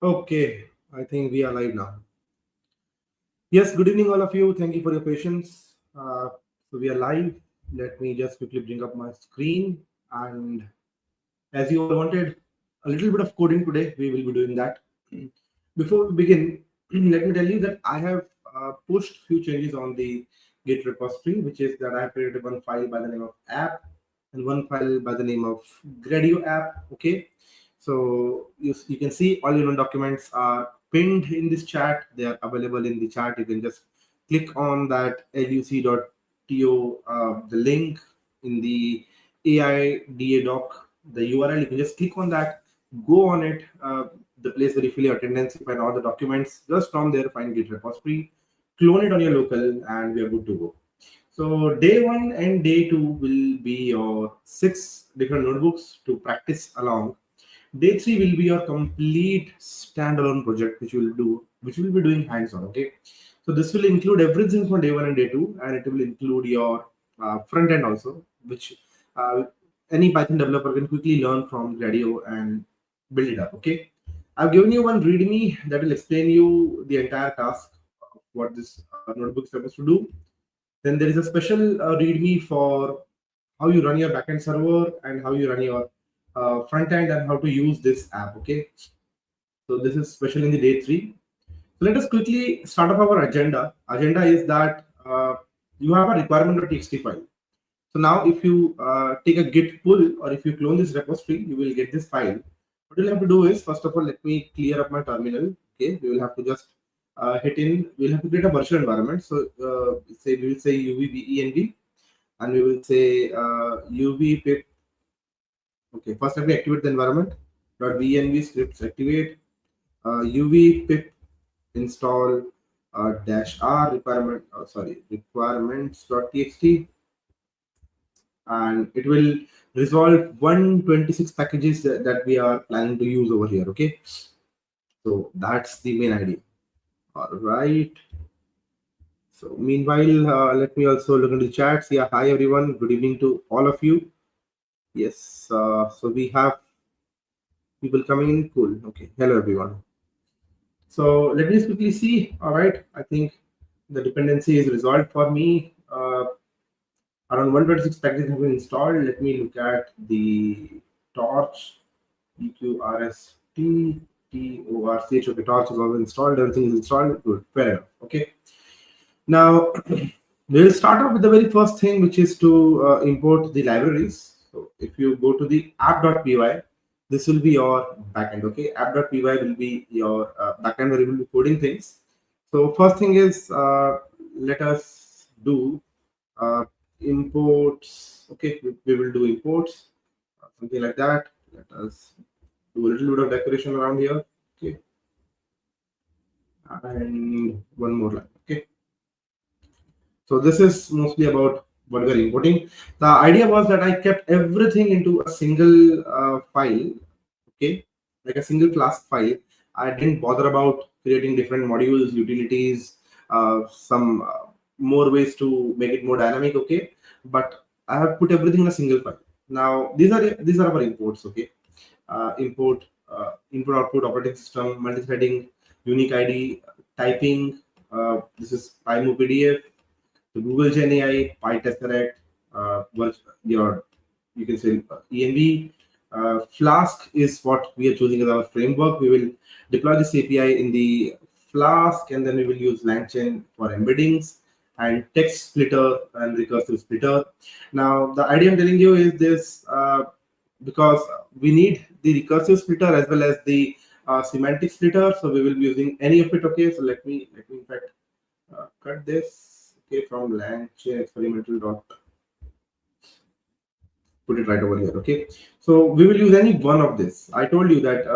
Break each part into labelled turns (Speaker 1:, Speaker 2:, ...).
Speaker 1: Okay, I think we are live now. Yes, good evening, all of you. Thank you for your patience. So we are live. Let me just quickly bring up my screen. And as you all wanted a little bit of coding today, we will be doing that. Before we begin, let me tell you that I have pushed few changes on the Git repository, which is that I have created one file by the name of app and one file by the name of Gradio app. Okay, so you can see all your documents are pinned in this chat. They are available in the chat. You can just click on that luc.to, the link in the AIDA doc, the URL. You can just click on that, go on it, the place where you fill your attendance, you find all the documents. Just from there, find Git repository, clone it on your local, and we are good to go. So day one and day two will be your 6 different notebooks to practice along. Day three will be your complete standalone project, which will be doing hands-on. Okay, so this will include everything from day one and day two, and it will include your front end also, which uh, any Python developer can quickly learn from Gradio and build it up. Okay, I've given you one README that will explain you the entire task of what this notebook is supposed to do. Then there is a special README for how you run your backend server and how you run your front end and how to use this app. Okay, so this is special in the day three. So let us quickly start off our agenda. Agenda is that you have a requirement.txt file. So now if you take a git pull or if you clone this repository, you will get this file. What you'll have to do is, first of all, let me clear up my terminal. Okay, we will have to just we'll have to create a virtual environment. So we will say uvbenv, and we will say uv pip. Okay, first let me activate the environment. .venv scripts activate uv pip install -r requirements.txt, and it will resolve 126 packages that we are planning to use over here. Okay, so that's the main idea. All right. So meanwhile, let me also look into the chats. Yeah, hi everyone. Good evening to all of you. Yes. So we have people coming in. Cool. Okay. Hello everyone. So let me just quickly see. All right. I think the dependency is resolved for me. Around 126 packages have been installed. Let me look at the torch. EQRST TORCH. Okay, torch is also installed. Everything is installed. Good. Fair enough. Okay. Now we'll start off with the very first thing, which is to import the libraries. So if you go to the app.py, this will be your backend. Okay, app.py will be your backend where you will be coding things. So first thing is let us do imports. Okay, we will do imports, something like that. Let us do a little bit of decoration around here. Okay, and one more line. Okay, so this is mostly about what we are importing. The idea was that I kept everything into a single file. Okay, like a single class file. I didn't bother about creating different modules, utilities, some more ways to make it more dynamic. Okay, but I have put everything in a single file. Now these are our imports. Okay, import input output operating system, multi-threading, unique ID, typing. This is PyMo PDF, the Google Gen AI, PyTestRect, your you can say ENV. Flask is what we are choosing as our framework. We will deploy this API in the Flask, and then we will use LangChain for embeddings and text splitter and recursive splitter. Now, the idea I'm telling you is this, because we need the recursive splitter as well as the semantic splitter. So we will be using any of it. Okay, so let me in fact cut this. Okay, from LangChain experimental dot, put it right over here. Okay, so we will use any one of this. I told you that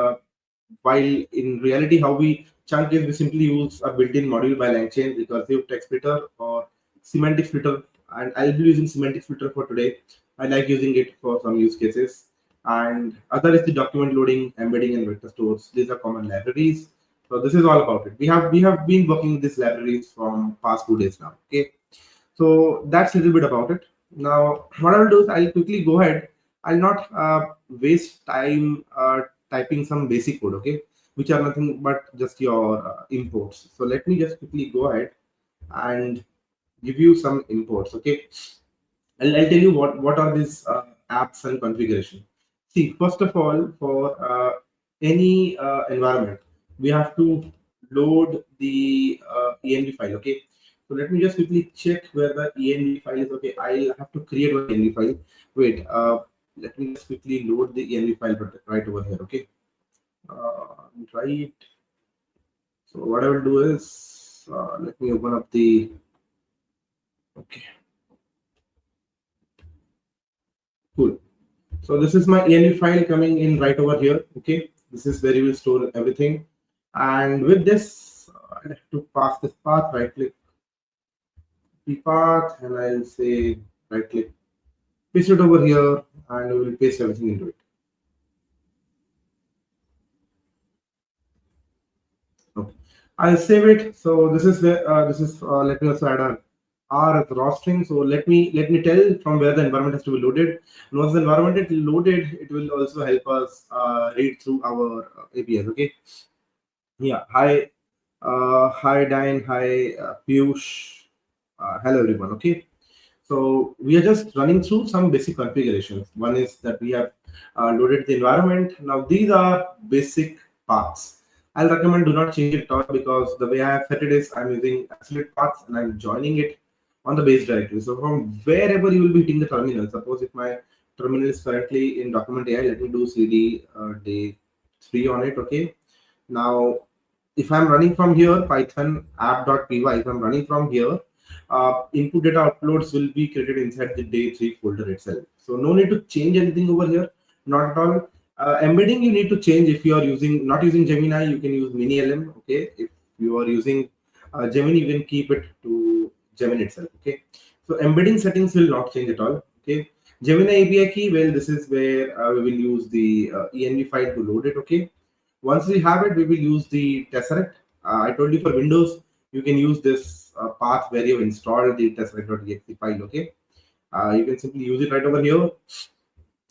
Speaker 1: while in reality how we chunk is we simply use a built-in module by LangChain, recursive text splitter or semantic splitter, and I'll be using semantic splitter for today. I like using it for some use cases. And other is the document loading, embedding, and vector stores. These are common libraries. So this is all about it. We have been working with these libraries from past 2 days now. Okay, so that's a little bit about it. Now, what I'll do is I'll quickly go ahead. I'll not waste time typing some basic code. Okay, which are nothing but just your imports. So let me just quickly go ahead and give you some imports. Okay, I'll tell you what are these apps and configuration. See, first of all, for any environment, we have to load the env file. Okay, so let me just quickly check where the env file is. Okay, I'll have to create one env file. Wait, let me just quickly load the env file right over here. Okay, right. So what I will do is let me open up the. Okay, cool. So this is my env file coming in right over here. Okay, this is where you will store everything. And with this, I have to pass this path, right click the path, and I'll say right click, paste it over here, and we will paste everything into it. Okay, I'll save it. So this is where let me also add a R as raw string. So let me tell from where the environment has to be loaded. And once the environment is loaded, it will also help us read through our APIs. Okay. Yeah. Hi Diane. Hi Piyush. Hello everyone. Okay. So we are just running through some basic configurations. One is that we have loaded the environment. Now these are basic paths. I'll recommend do not change it at all, because the way I have set it is I'm using absolute paths and I'm joining it on the base directory. So from wherever you will be hitting the terminal, suppose if my terminal is currently in document AI, let me do cd day 3 on it. Okay. Now if I'm running from here, Python app.py, if I'm running from here, input data uploads will be created inside the day 3 folder itself. So no need to change anything over here, not at all. Embedding you need to change. If you are not using Gemini, you can use MiniLM. Okay, if you are using Gemini, you can keep it to Gemini itself. Okay, so embedding settings will not change at all. Okay, Gemini API key, well, this is where we will use the env file to load it. Okay, once we have it, we will use the tesseract. I told you for Windows, you can use this path where you have installed the tesseract.exe file. Okay, you can simply use it right over here.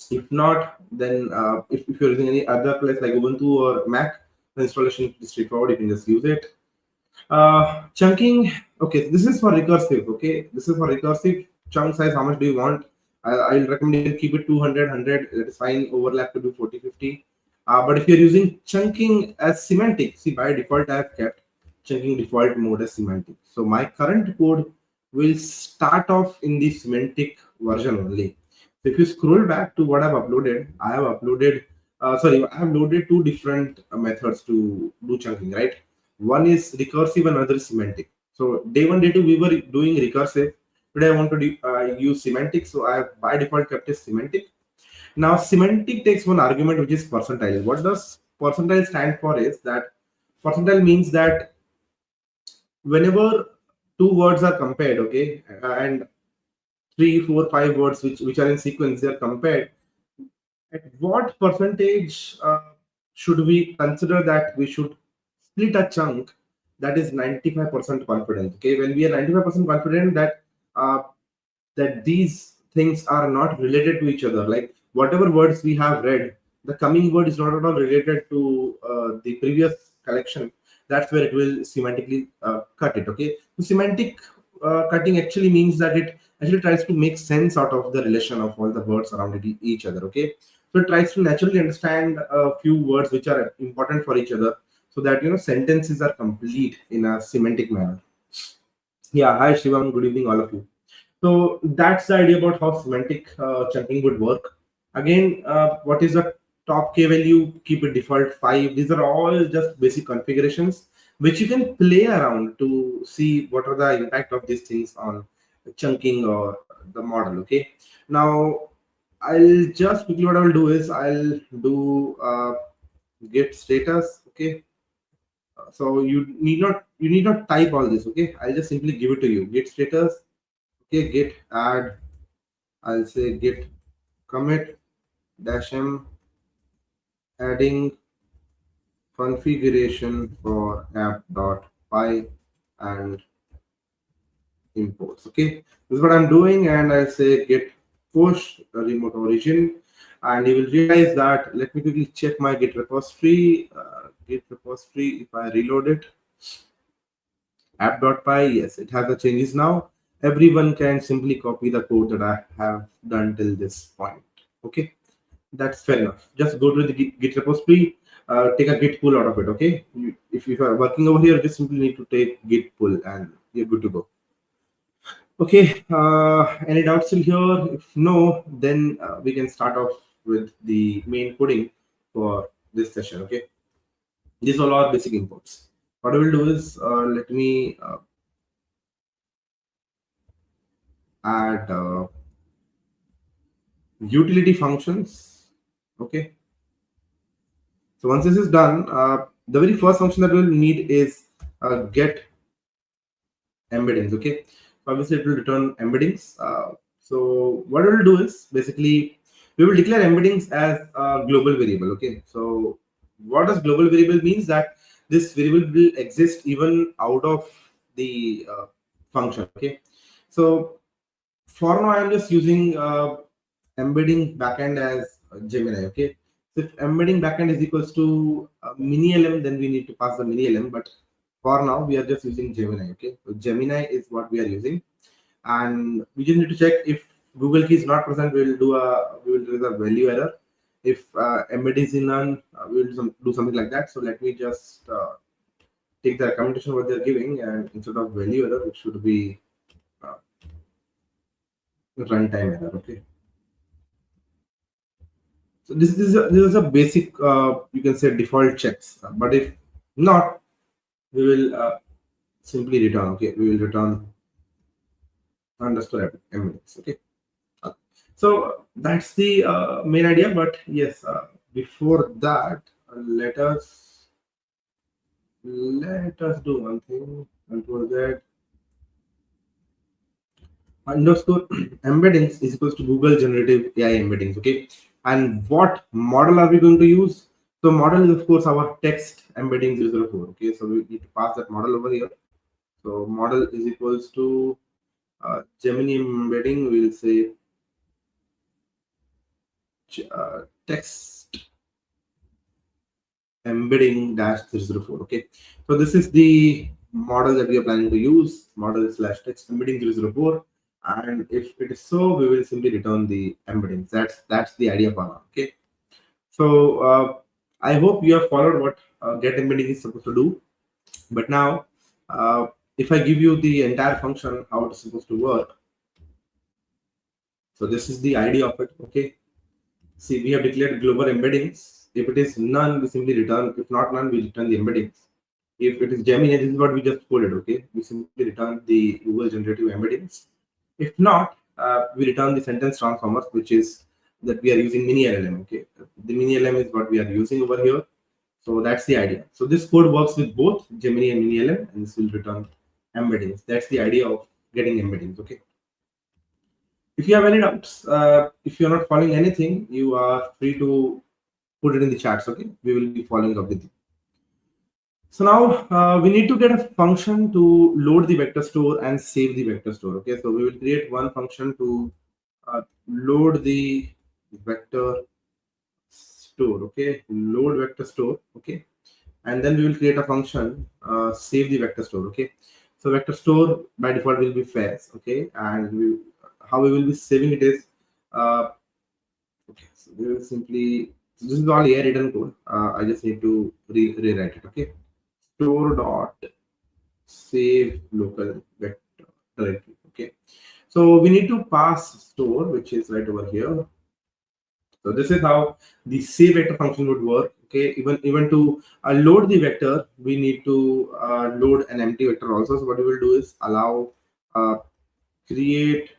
Speaker 1: If not, then if you're using any other place like Ubuntu or Mac, the installation is straightforward. You can just use it. Chunking. Okay, this is for recursive. Okay, this is for recursive. Chunk size, how much do you want? I'll recommend you can keep it 200, 100. That is fine. Overlap to do 40, 50. But if you're using chunking as semantic, see, by default I have kept chunking default mode as semantic. So my current code will start off in the semantic version only. So if you scroll back to what I've uploaded, I have uploaded, I have loaded two different methods to do chunking, right? One is recursive and another is semantic. So day one, day two, we were doing recursive. Today I want to use semantic. So I have by default kept it semantic. Now semantic takes one argument, which is percentile. What does percentile stand for is that percentile means that whenever two words are compared, okay, and 3, 4, 5 words which are in sequence, they are compared, at what percentage should we consider that we should split a chunk that is 95% confident? Okay, when we are 95% confident that that these things are not related to each other, like whatever words we have read, the coming word is not at all related to the previous collection, that's where it will semantically cut it. Okay, so semantic cutting actually means that it actually tries to make sense out of the relation of all the words around each other. Okay, so it tries to naturally understand a few words which are important for each other, so that sentences are complete in a semantic manner. Yeah, hi Shivam, good evening all of you. So that's the idea about how semantic chunking would work. Again, what is the top k value? Keep it default 5. These are all just basic configurations which you can play around to see what are the impact of these things on chunking or the model. Okay. Now, I'll just quickly, what I will do is I'll do get status. Okay. So you need not type all this. Okay. I'll just simply give it to you. Get status. Okay. Get add. I'll say get commit -m adding configuration for app.py and imports. Okay, this is what I'm doing, and I'll say get push remote origin, and you will realize that. Let me quickly check my Git repository. Git repository. If I reload it, app.py, yes, it has the changes now. Everyone can simply copy the code that I have done till this point. Okay, that's fair enough. Just go to the Git repository, take a Git pull out of it. Okay, if you are working over here, just simply need to take Git pull and you're good to go. Okay, any doubts still here? If no, then we can start off with the main coding for this session. Okay, these are all basic inputs. What I will do is let me add utility functions. Okay, so once this is done, the very first function that we'll need is get embeddings. Okay, so obviously it will return embeddings. So what we'll do is basically we will declare embeddings as a global variable. Okay, so what does global variable means? That this variable will exist even out of the function. Okay, so for now I'm just using embedding backend as Gemini. Okay, so if embedding backend is equals to mini lm, then we need to pass the mini lm, but for now we are just using Gemini. Okay, so Gemini is what we are using, and we just need to check if Google key is not present. We will do a value error. If embed is in none, we will do something like that. So let me just take the recommendation what they're giving, and instead of value error, it should be runtime error. Okay, so this is a basic you can say default checks, but if not, we will simply return. Okay, we will return underscore embeddings. Okay, so that's the main idea. But yes, before that, let us do one thing. Control Z underscore embeddings is equals to Google generative AI embeddings. Okay, and what model are we going to use? So model is of course our text embedding 004. Okay, so we need to pass that model over here. So model is equals to Gemini embedding. We'll say text embedding dash 004. Okay, so this is the model that we are planning to use, model slash text embedding 004. And if it is so, we will simply return the embeddings. That's the idea for now. Okay, so I hope you have followed what get embedding is supposed to do. But now if I give you the entire function, how it is supposed to work. So this is the idea of it. Okay, see, we have declared global embeddings. If it is none, we simply return. If not none, we return the embeddings. If it is Gemini, this is what we just coded. Okay, we simply return the Google generative embeddings. If not, we return the sentence transformers, which is that we are using mini LLM. Okay, the mini LLM is what we are using over here. So that's the idea. So this code works with both Gemini and mini LLM, and this will return embeddings. That's the idea of getting embeddings. Okay. If you have any doubts, if you're not following anything, you are free to put it in the chats. Okay, we will be following up with you. So now we need to get a function to load the vector store and save the vector store. Okay, so we will create one function to load the vector store. Okay, load vector store. Okay, and then we will create a function save the vector store. Okay, so vector store by default will be fast. Okay, and how we will be saving it is okay, so we will simply, so this is all here written code. I just need to rewrite it. Okay, store dot save local vector directory. Okay, so we need to pass store, which is right over here. So this is how the save vector function would work. Okay, even to load the vector, we need to load an empty vector also. So what we will do is allow create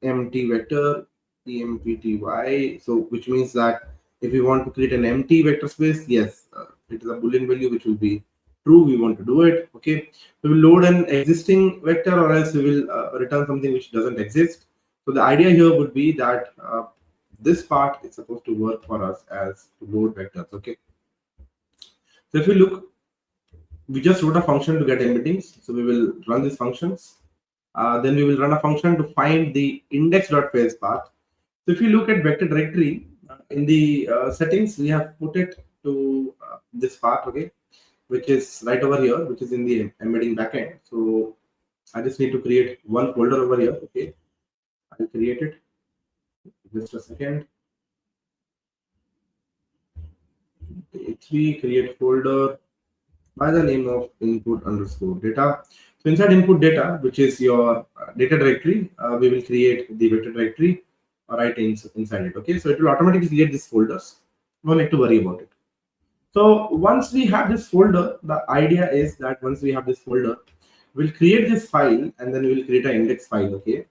Speaker 1: empty vector empty, so which means that if we want to create an empty vector space, yes, it is a boolean value which will be true. We want to do it. Okay, we will load an existing vector, or else we will return something which doesn't exist. So the idea here would be that this part is supposed to work for us as to load vectors. Okay, so if you look, we just wrote a function to get embeddings. So we will run these functions. Then we will run a function to find the index.phase path. So if you look at vector directory in the settings, we have put it to this part, okay, which is right over here, which is in the embedding backend. So I just need to create one folder over here. Okay, I'll create it. Just a second. H3 create folder by the name of input underscore data. So inside input data, which is your data directory, we will create the vector directory right inside it. Okay, so it will automatically create these folders. No need to worry about it. So once we have this folder, the idea is that once we have this folder, we'll create this file and then we'll create an index file. Okay,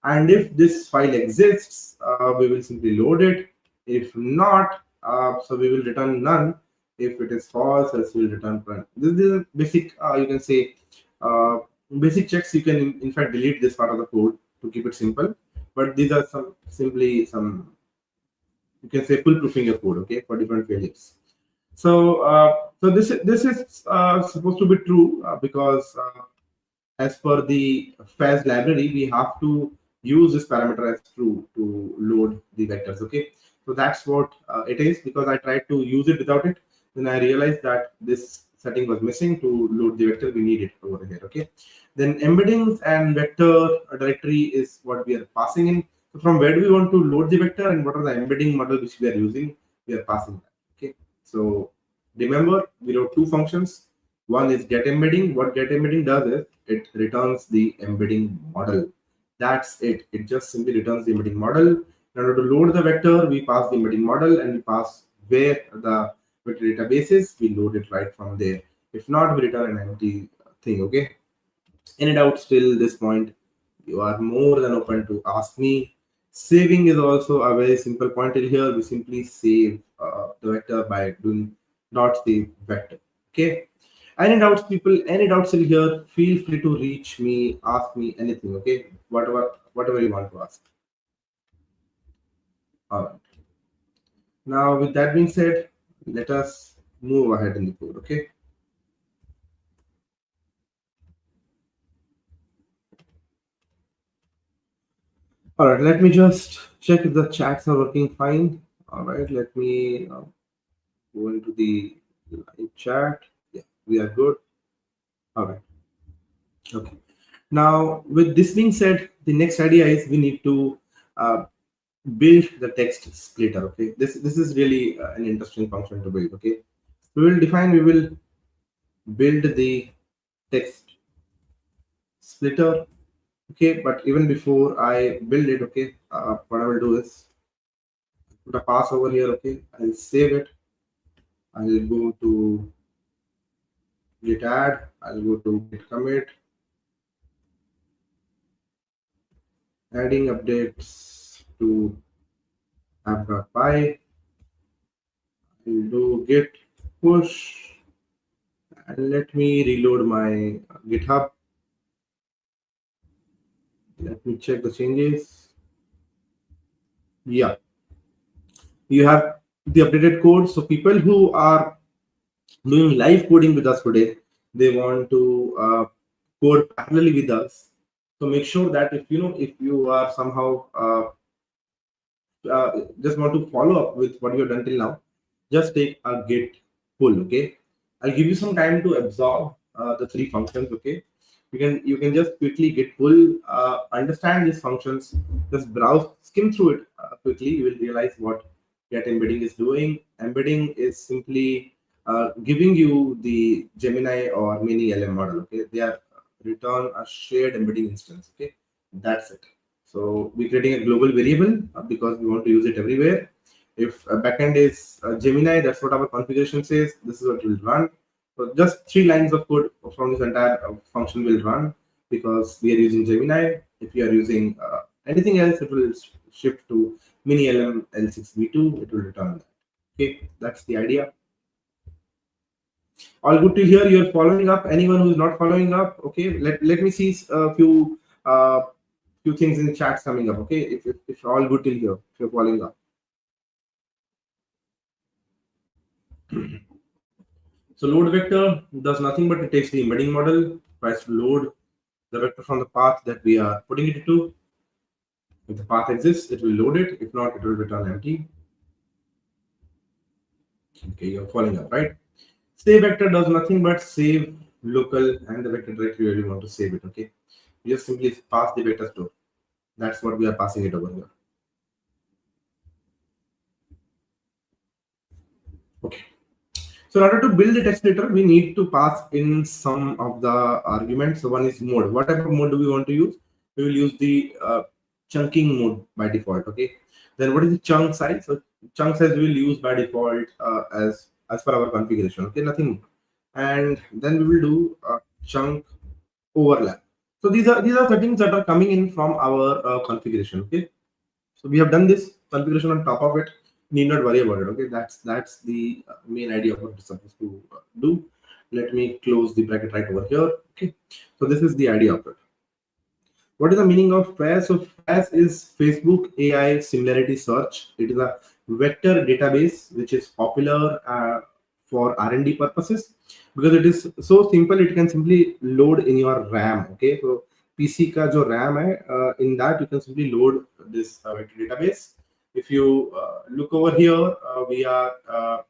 Speaker 1: and if this file exists, we will simply load it. If not, so we will return none. If it is false, else we will return print. This is basic, you can say, uh, basic checks. You can in fact delete this part of the code to keep it simple. But these are simply some, you can say, foolproofing your code, okay, for different failures. So this is supposed to be true because as per the FAS library, we have to use this parameter as true to load the vectors. Okay, so that's what it is, because I tried to use it without it. Then I realized that this setting was missing to load the vector. We need it over here. Okay, then embeddings and vector directory is what we are passing in. So from where do we want to load the vector and what are the embedding model which we are using? We are passing that. Okay, so remember we wrote two functions. One is get embedding. What get embedding does is it returns the embedding model. That's it. It just simply returns the embedding model. In order to load the vector, we pass the embedding model and we pass where the vector database is. We load it right from there. If not, we return an empty thing. Okay. Any doubts till this point? You are more than open to ask me. Saving is also a very simple point till here. We simply save the vector by doing dot save vector. Okay. Any doubts, people? Any doubts till here? Feel free to reach me, ask me anything. Okay, whatever you want to ask. All right. Now, with that being said, let us move ahead in the code. Okay. All right. Let me just check if the chats are working fine. All right. Let me go into the live chat. Yeah, we are good. All right. Okay. Now, with this being said, the next idea is we need to build the text splitter. Okay, this is really an interesting function to build. Okay, we will build the text splitter. Okay, but even before I build it, okay, what I will do is put a pass over here. Okay, I'll save it. I'll go to git add. I'll go to git commit, adding updates to app.py. I'll do git push, and let me reload my GitHub. Let me check the changes. Yeah, you have the updated code. So people who are doing live coding with us today, they want to code parallelly with us. So make sure that if you are somehow just want to follow up with what you have done till now, just take a git pull. Okay, I'll give you some time to absorb the three functions. Okay, you can just quickly git pull, understand these functions, just browse, skim through it quickly. You will realize what get embedding is doing. Embedding is simply giving you the Gemini or mini LM model. Okay, they are return a shared embedding instance. Okay, that's it. So we're creating a global variable because we want to use it everywhere. If a backend is Gemini, that's what our configuration says. This is what will run. So just 3 lines of code from this entire function will run because we are using Gemini. If you are using anything else, it will shift to mini LM L6v2. It will return that. Okay, that's the idea. All good to hear. You're following up. Anyone who is not following up, okay, let me see a few things in the chats coming up. Okay, if all good till here, if you're following up. So load vector does nothing but it takes the embedding model, tries to load the vector from the path that we are putting it to. If the path exists, it will load it. If not, it will return empty. Okay, you're following up, right? Save vector does nothing but save local and the vector directory where you want to save it. Okay, you just simply pass the vector store. That's what we are passing it over here. Okay. So in order to build the text editor, we need to pass in some of the arguments. So one is mode. What type of mode do we want to use? We will use the chunking mode by default. Okay. Then what is the chunk size? So chunk size we will use by default as per our configuration. Okay, nothing more. And then we will do chunk overlap. So these are settings that are coming in from our configuration. Okay. So we have done this configuration on top of it. Need not worry about it. Okay, that's the main idea of what it's supposed to do. Let me close the bracket right over here. Okay, so this is the idea of it. What is the meaning of FAS? So FAS is Facebook AI Similarity Search. It is a vector database which is popular for R&D purposes because it is so simple. It can simply load in your RAM. Okay, so PC का जो RAM है, in that you can simply load this vector database. If you look over here, we are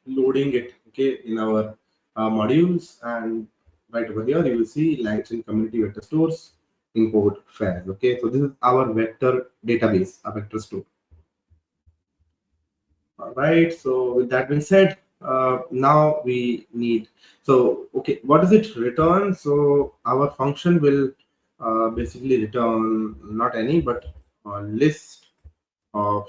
Speaker 1: loading it. Okay, in our modules, and right over here you will see LangChain Community Vector Stores import FAS. Okay, so this is our vector database, a vector store. All right, so with that being said, now we need, so okay, what does it return? So our function will basically return not any but a list of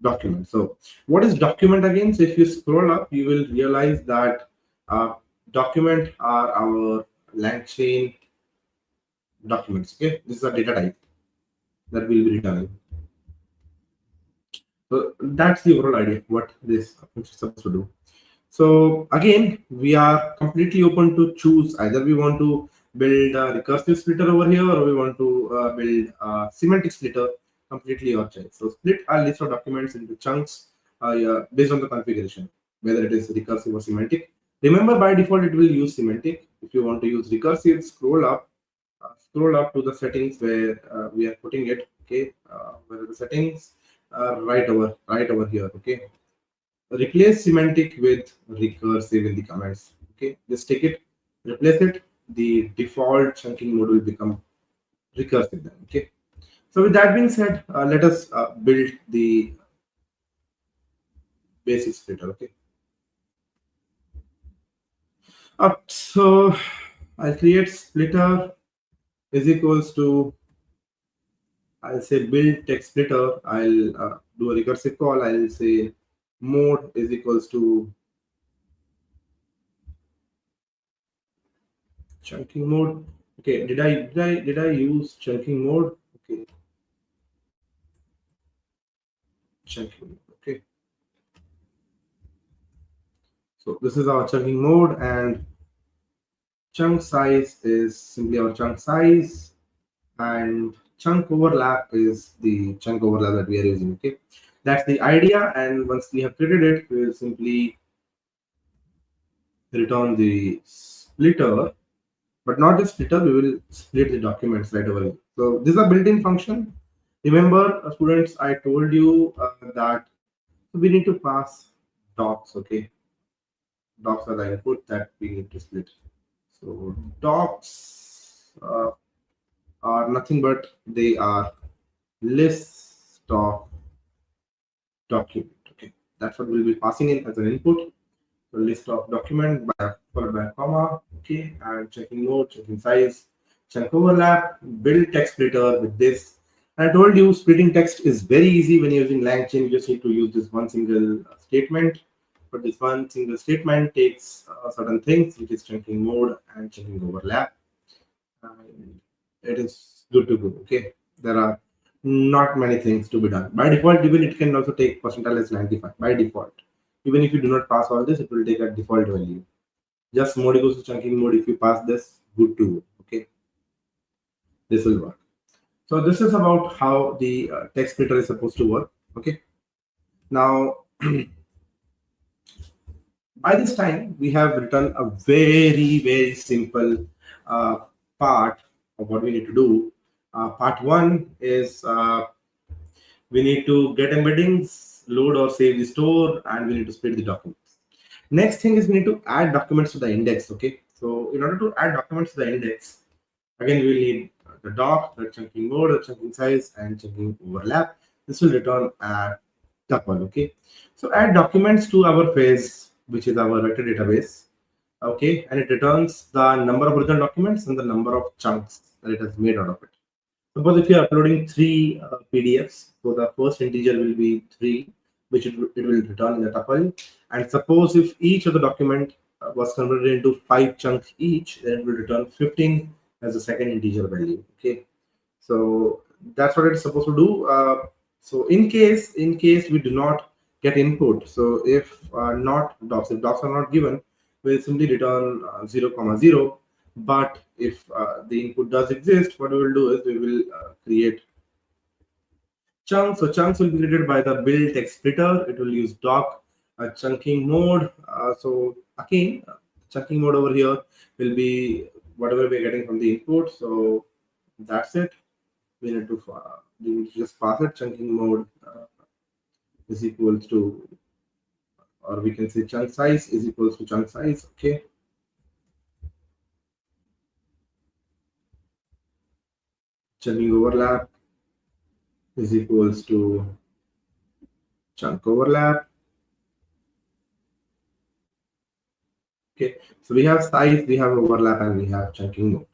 Speaker 1: documents. So what is document again? So if you scroll up, you will realize that document are our LangChain documents. Okay, this is a data type that will be returning. So that's the overall idea what this function is supposed to do. So again, we are completely open to choose either we want to build a recursive splitter over here or we want to build a semantic splitter, completely your choice. So split our list of documents into chunks yeah, based on the configuration, whether it is recursive or semantic. Remember, by default, it will use semantic. If you want to use recursive, scroll up to the settings where we are putting it. Okay, where are the settings? Right over here. Okay, replace semantic with recursive in the comments. Okay, just take it, replace it. The default chunking mode will become recursive then. Okay, so with that being said, let us build the basic splitter. Okay, so I'll create splitter is equals to, I'll say build text splitter. I'll do a recursive call. I'll say mode is equals to chunking mode. Okay, did I use chunking mode? Okay, chunking mode. Okay, so this is our chunking mode, and chunk size is simply our chunk size, and chunk overlap is the chunk overlap that we are using. Okay, that's the idea, and once we have created it, we will simply return the splitter, but not the splitter. We will split the documents right over here. So this is a built-in function. Remember, students, I told you that we need to pass docs. Okay, docs are the input that we need to split. So docs are nothing but they are list of document. Okay, that's what we'll be passing in as an input. So list of document by followed by a comma. Okay, and checking mode, checking size, chunk overlap, build text splitter with this. And I told you splitting text is very easy when you're using LangChain. You just need to use this one single statement. But this one single statement takes certain things, which is chunking mode and checking overlap. And it is good to go. Okay, there are not many things to be done by default. Even it can also take percentile as 95 by default. Even if you do not pass all this, it will take a default value. Just mode equals to chunking mode. If you pass this, good to go. Okay, this will work. So this is about how the text splitter is supposed to work. Okay, now by this time we have written a very simple part of what we need to do. Part one is we need to get embeddings load or save the store, and we need to split the documents. Next thing is we need to add documents to the index. Okay, so in order to add documents to the index, again we will need the doc, the chunking mode, the chunking size, and chunking overlap. This will return a tuple. Okay, so add documents to our phase, which is our vector database. Okay, and it returns the number of original documents and the number of chunks that it has made out of it. Suppose if you are uploading three PDFs, so the first integer will be 3, which it will return in the tuple. And suppose if each of the document was converted into 5 chunks each, then it will return 15 as the second integer value. Okay, so that's what it's supposed to do. So in case we do not get input, so if if docs are not given, we'll simply return 0, 0. But if the input does exist, what we will do is we will create chunks. So chunks will be created by the build text splitter. It will use doc chunking mode. So again, chunking mode over here will be whatever we're getting from the input. So that's it. We need to just pass it. Chunking mode is equals to, or we can say chunk size is equals to chunk size. Okay. Chunking overlap is equals to chunk overlap. Okay, so we have size, we have overlap, and we have chunking mode.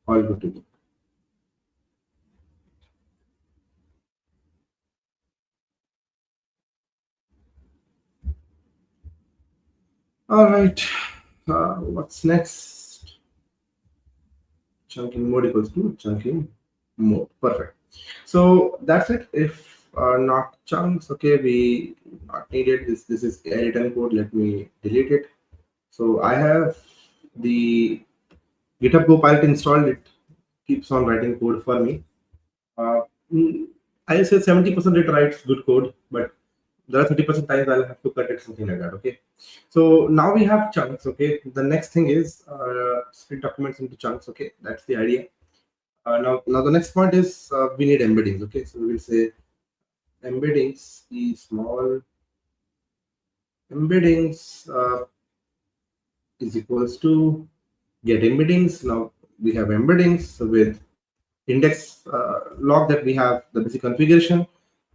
Speaker 1: All good to go. All right, what's next? Chunking mode equals to chunking mode. Perfect. So that's it. If not chunks, okay, we not needed. This is a written code. Let me delete it. So I have the GitHub Copilot installed. It keeps on writing code for me. I'll say 70% it writes good code, but there are 30% times I'll have to cut it, something like that. Okay. So now we have chunks. Okay. The next thing is split documents into chunks. Okay. That's the idea. Now the next point is we need embeddings. Okay. So we will say embeddings is small embeddings is equals to get embeddings. Now we have embeddings with index log that we have the basic configuration.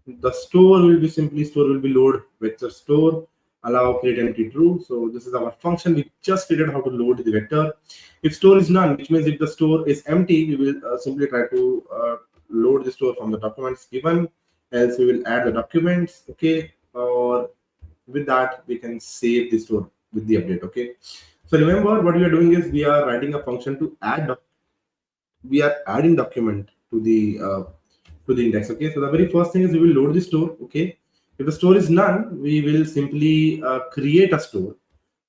Speaker 1: The store will be simply load vector store, allow create empty true. So this is our function. We just figured how to load the vector. If store is none, which means if the store is empty, we will simply try to load the store from the documents given. Else we will add the documents. Okay, or with that we can save the store with the update. Okay, so remember what we are doing is we are writing a function to add. We are adding document to the index. Okay, so the very first thing is we will load the store. Okay, if the store is none, we will simply create a store.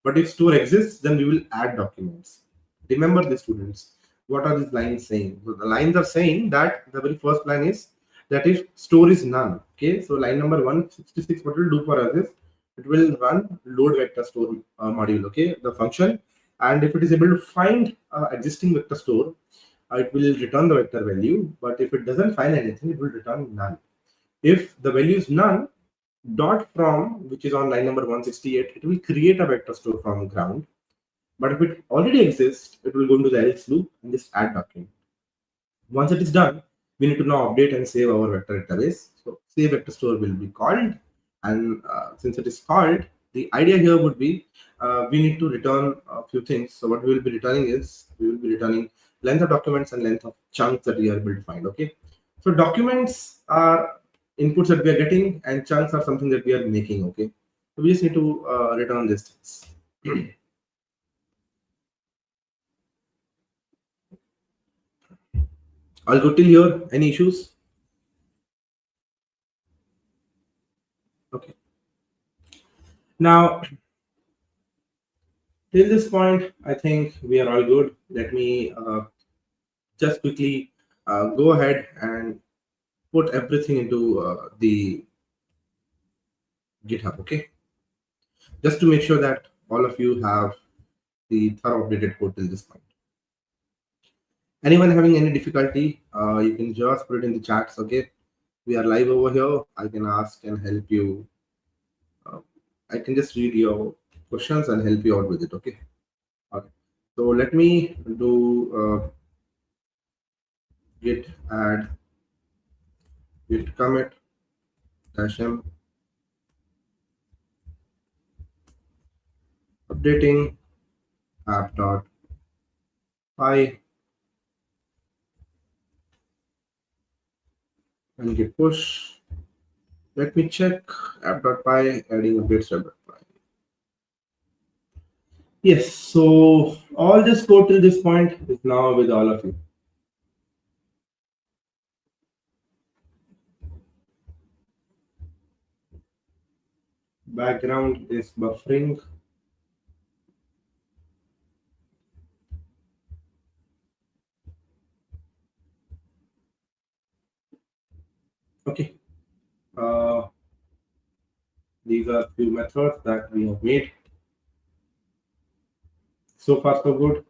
Speaker 1: But if store exists, then we will add documents. Remember this, students. What are these lines saying? So the lines are saying that the very first line is that if store is none. Okay, so line number 166, what it will do for us is it will run load vector store module. Okay, the function, and if it is able to find existing vector store, it will return the vector value. But if it doesn't find anything, it will return none. If the value is none, dot from, which is on line number 168, it will create a vector store from ground. But if it already exists, it will go into the else loop and just add document. Once it is done, we need to now update and save our vector database. So save vector store will be called, and since it is called, the idea here would be we need to return a few things. So what we will be returning is we will be returning length of documents and length of chunks that we are able to find. Okay, so documents are inputs that we are getting, and chunks are something that we are making. Okay, so we just need to return these things. All good till here? Any issues? Okay. Now, till this point, I think we are all good. Let me just quickly go ahead and put everything into the GitHub. Okay, just to make sure that all of you have the thorough updated code till this point. Anyone having any difficulty, you can just put it in the chats. Okay, we are live over here. I can ask and help you I can just read your questions and help you out with it. Okay. Okay. So let me do git add git commit -m updating app.py and git push. Let me check app.py adding updates to app.py. Yes, so all this code till this point is now with all of you. Background is buffering. Okay. These are few methods that we have made. So far, so good.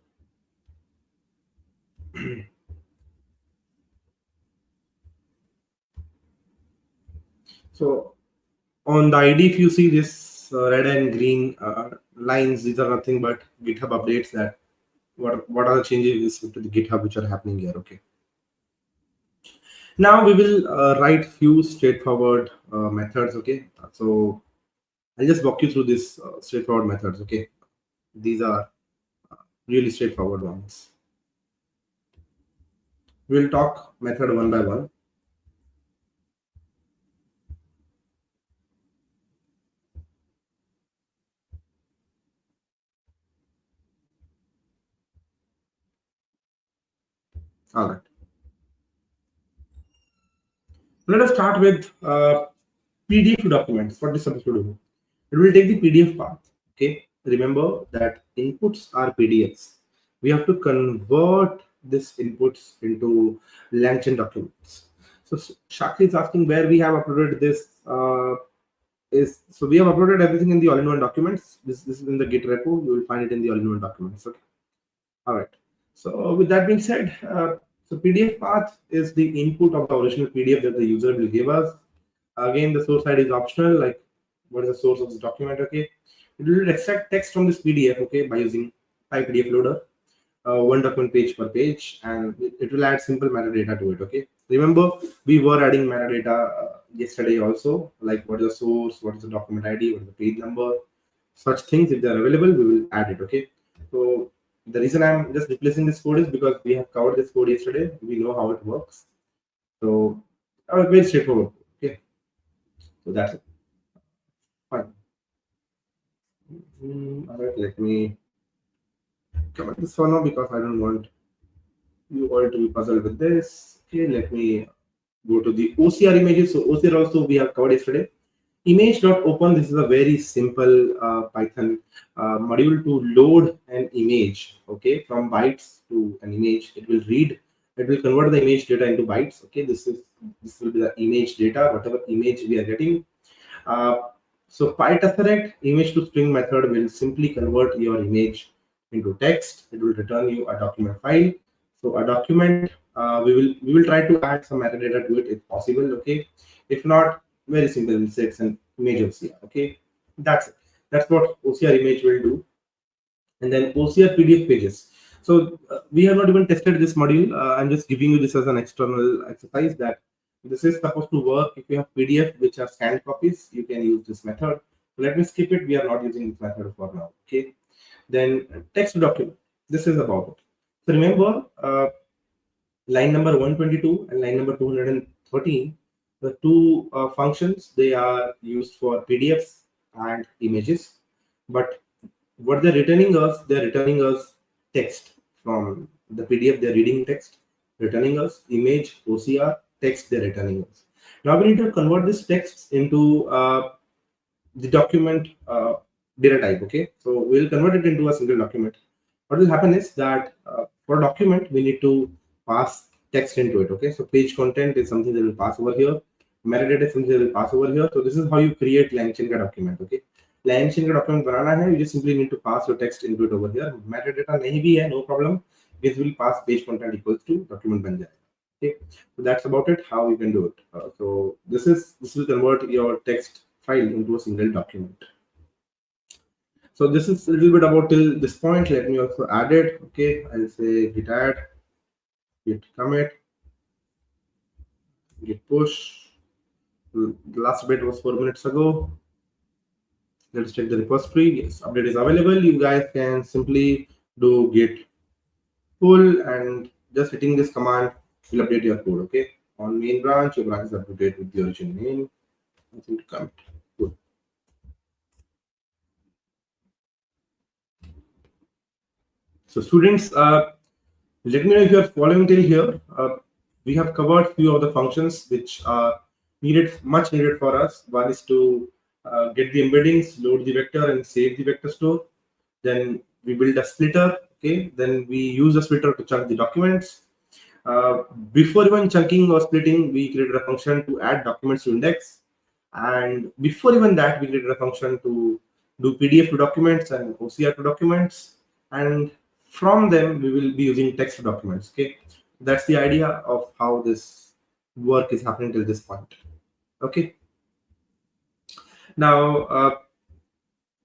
Speaker 1: So on the ID, if you see this red and green lines, these are nothing but GitHub updates that what are the changes to the GitHub which are happening here. Okay. Now we will write few straightforward methods. Okay. So I'll just walk you through this straightforward methods. Okay. These are really straightforward ones. We'll talk method one by one. All right. Let us start with PDF to documents. What is supposed to do? It will take the PDF path. Okay. Remember that inputs are PDFs. We have to convert this inputs into LangChain documents. So Shakti is asking where we have uploaded this. So we have uploaded everything in the all-in-one documents. This is in the Git repo. You will find it in the all-in-one documents. Okay. All right. So with that being said, so PDF path is the input of the original PDF that the user will give us. Again, the source ID is optional. Like, what is the source of this document? Okay, it will extract text from this PDF. Okay, by using PyPDF loader, one document page per page, and it will add simple metadata to it. Okay, remember we were adding metadata yesterday also, like what is the source, what is the document ID, what is the page number, such things. If they are available, we will add it. Okay, so the reason I'm just replacing this code is because we have covered this code yesterday. We know how it works. So very straightforward. Okay, so that's it. Fine. All right, let me comment this one now because I don't want you all to be puzzled with this. Okay, let me go to the OCR images. So OCR also we have covered yesterday. Image.open, this is a very simple Python module to load an image, okay, from bytes to an image. It will read, it will convert the image data into bytes. Okay, this will be the image data, whatever image we are getting. So PyTesseract image to string method will simply convert your image into text. It will return you a document file. So a document, we will try to add some metadata to it if possible. Okay, if not, very simple. We'll say it's an image OCR. Okay, that's it. That's what OCR image will do. And then OCR PDF pages. So we have not even tested this module. I'm just giving you this as an external exercise that this is supposed to work. If you have PDF which are scanned copies, you can use this method. So let me skip it. We are not using this method for now. Okay. Then text to document. This is about it. So remember, line number 122 and line number 213, the two functions, they are used for PDFs and images. But what they're returning us text from the PDF. They're reading text, returning us image, OCR, text. They're returning us. Now we need to convert this text into the document data type. Okay, so we'll convert it into a single document. What will happen is that for a document we need to pass text into it. Okay, so page content is something that will pass over here. Metadata is something that will pass over here. So this is how you create LangChain ka document. Okay, LangChain का document बनाना है, you just simply need to pass your text into it over here. Metadata नहीं भी है, no problem. This will pass page content equals to document बन जाएगा. Okay, so that's about it. How you can do it. So this will convert your text file into a single document. So this is a little bit about till this point. Let me also add it. Okay, I'll say git add, git commit, git push. The last update was 4 minutes ago. Let's check the repository. Yes, update is available. You guys can simply do git pull and just hitting this command will update your code. Okay, on main branch, your branch is updated with the origin name. Nothing to commit. Good. So students, let me know if you are following till here. We have covered few of the functions which are much needed for us. One is to get the embeddings, load the vector, and save the vector store. Then we build a splitter. Okay. Then we use a splitter to chunk the documents. Before even chunking or splitting, we created a function to add documents to index. And before even that, we created a function to do PDF to documents and OCR to documents. And from them, we will be using text to documents. Okay, that's the idea of how this work is happening till this point. Okay. Now,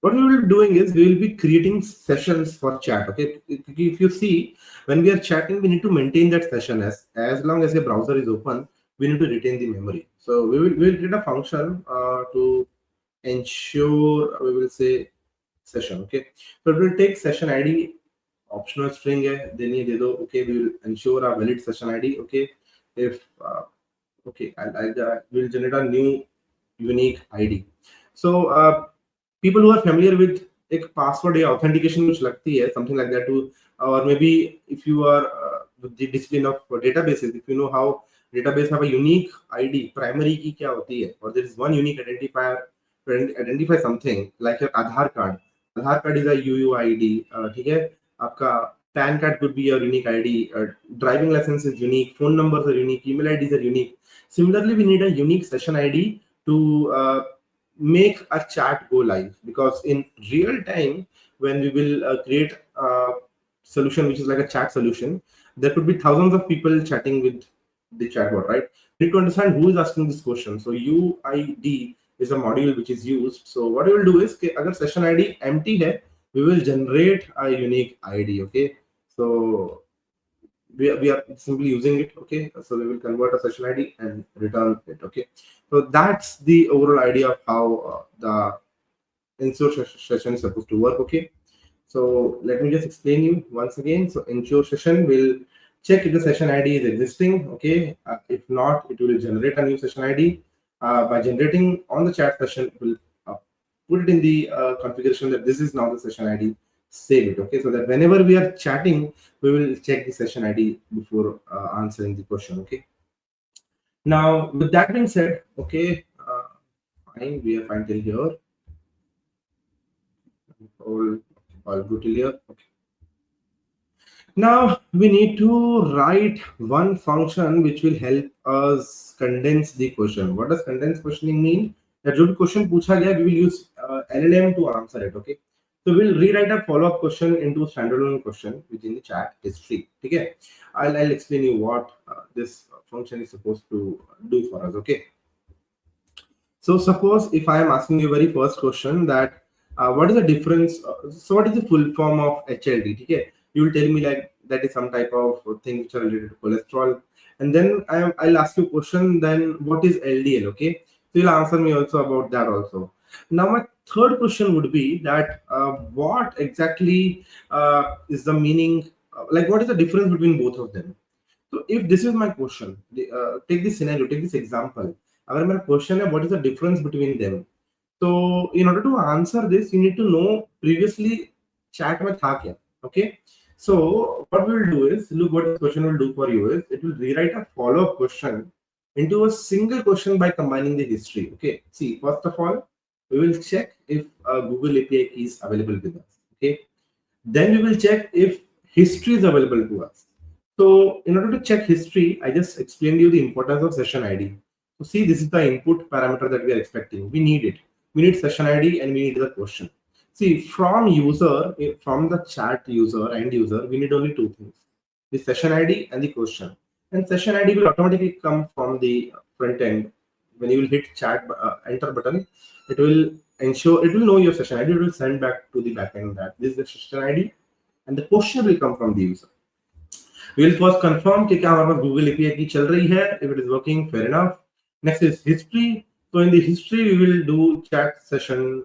Speaker 1: what we will be doing is we will be creating sessions for chat. Okay, if you see, when we are chatting, we need to maintain that session as long as your browser is open. We need to retain the memory. So we will create a function to ensure, we will say session. Okay, so it will take session ID, optional string hai, then ye de do. Okay, we will ensure a valid session ID. Okay, if okay, I will generate a new unique ID. So people who are familiar with एक password या authentication कुछ लगती है, something like that to, or maybe if you are with the discipline of databases, if you know how database have a unique ID, primary key क्या होती है, or there is one unique identifier to identify something like your Aadhaar card. Aadhaar card is a UUID. ठीक है, आपका PAN card could be your unique ID. Driving license is unique. Phone numbers are unique. Email IDs are unique. Similarly, we need a unique session ID to make a chat go live, because in real time when we will create a solution which is like a chat solution, there could be thousands of people chatting with the chatbot, right? We need to understand who is asking this question. So UID is a module which is used. So what we will do is, agar session ID empty hai, we will generate a unique ID. Okay, so we are simply using it. Okay, so we will convert a session ID and return it. Okay, so that's the overall idea of how the ensure session is supposed to work. Okay, so let me just explain you once again. So ensure session will check if the session ID is existing. Okay, if not, it will generate a new session ID. By generating on the chat session, it will put it in the configuration that this is now the session ID. Save it. Okay, so that whenever we are chatting, we will check the session ID before answering the question. Okay, now with that being said, okay, fine, we are fine till here. All good till here. Okay, now we need to write one function which will help us condense the question. What does condense questioning mean? That जो भी question पूछा गया, we will use LLM to answer it. Okay, so we'll rewrite a follow-up question into a standalone question within the chat history. Okay, I'll explain you what this function is supposed to do for us. Okay, so suppose if I am asking you very first question that what is the difference? So what is the full form of HLD? Okay, you will tell me like that is some type of thing which are related to cholesterol, and then I'll ask you a question. Then what is LDL? Okay, so you'll answer me also about that also. Now my third question would be that what exactly is the meaning? Like what is the difference between both of them? So if this is my question, take this scenario, take this example. अगर मेरा question है, what is the difference between them? So in order to answer this, you need to know previously chat में था क्या. Okay. So what we will do is, look what this question will do for you is, it will rewrite a follow-up question into a single question by combining the history. Okay. See, first of all, we will check if Google API key is available with us. Okay. Then we will check if history is available to us. So in order to check history, I just explained you the importance of session ID. So see, this is the input parameter that we are expecting. We need it. We need session ID and we need the question. See, from the chat user, end user, we need only two things: the session ID and the question. And session ID will automatically come from the front end. When you will hit chat enter button, it will ensure it will know your session ID. It will send back to the backend that this is the session ID, and the question will come from the user. We will first confirm कि क्या हमारे पास Google API की चल रही है. If it is working, fair enough. Next is history. So in the history, we will do chat session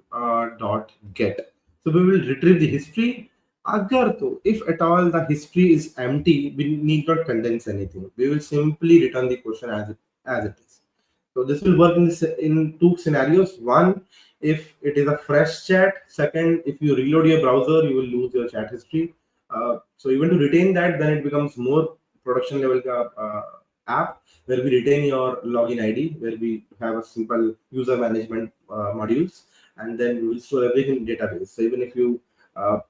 Speaker 1: dot get. So we will retrieve the history. Agar to, if at all the history is empty, we need not condense anything. We will simply return the question as it is. So this will work in two scenarios. One, if it is a fresh chat. Second, if you reload your browser, you will lose your chat history. So even to retain that, then it becomes more production level app where we retain your login ID, where we have a simple user management modules, and then we will store everything in database. So even if you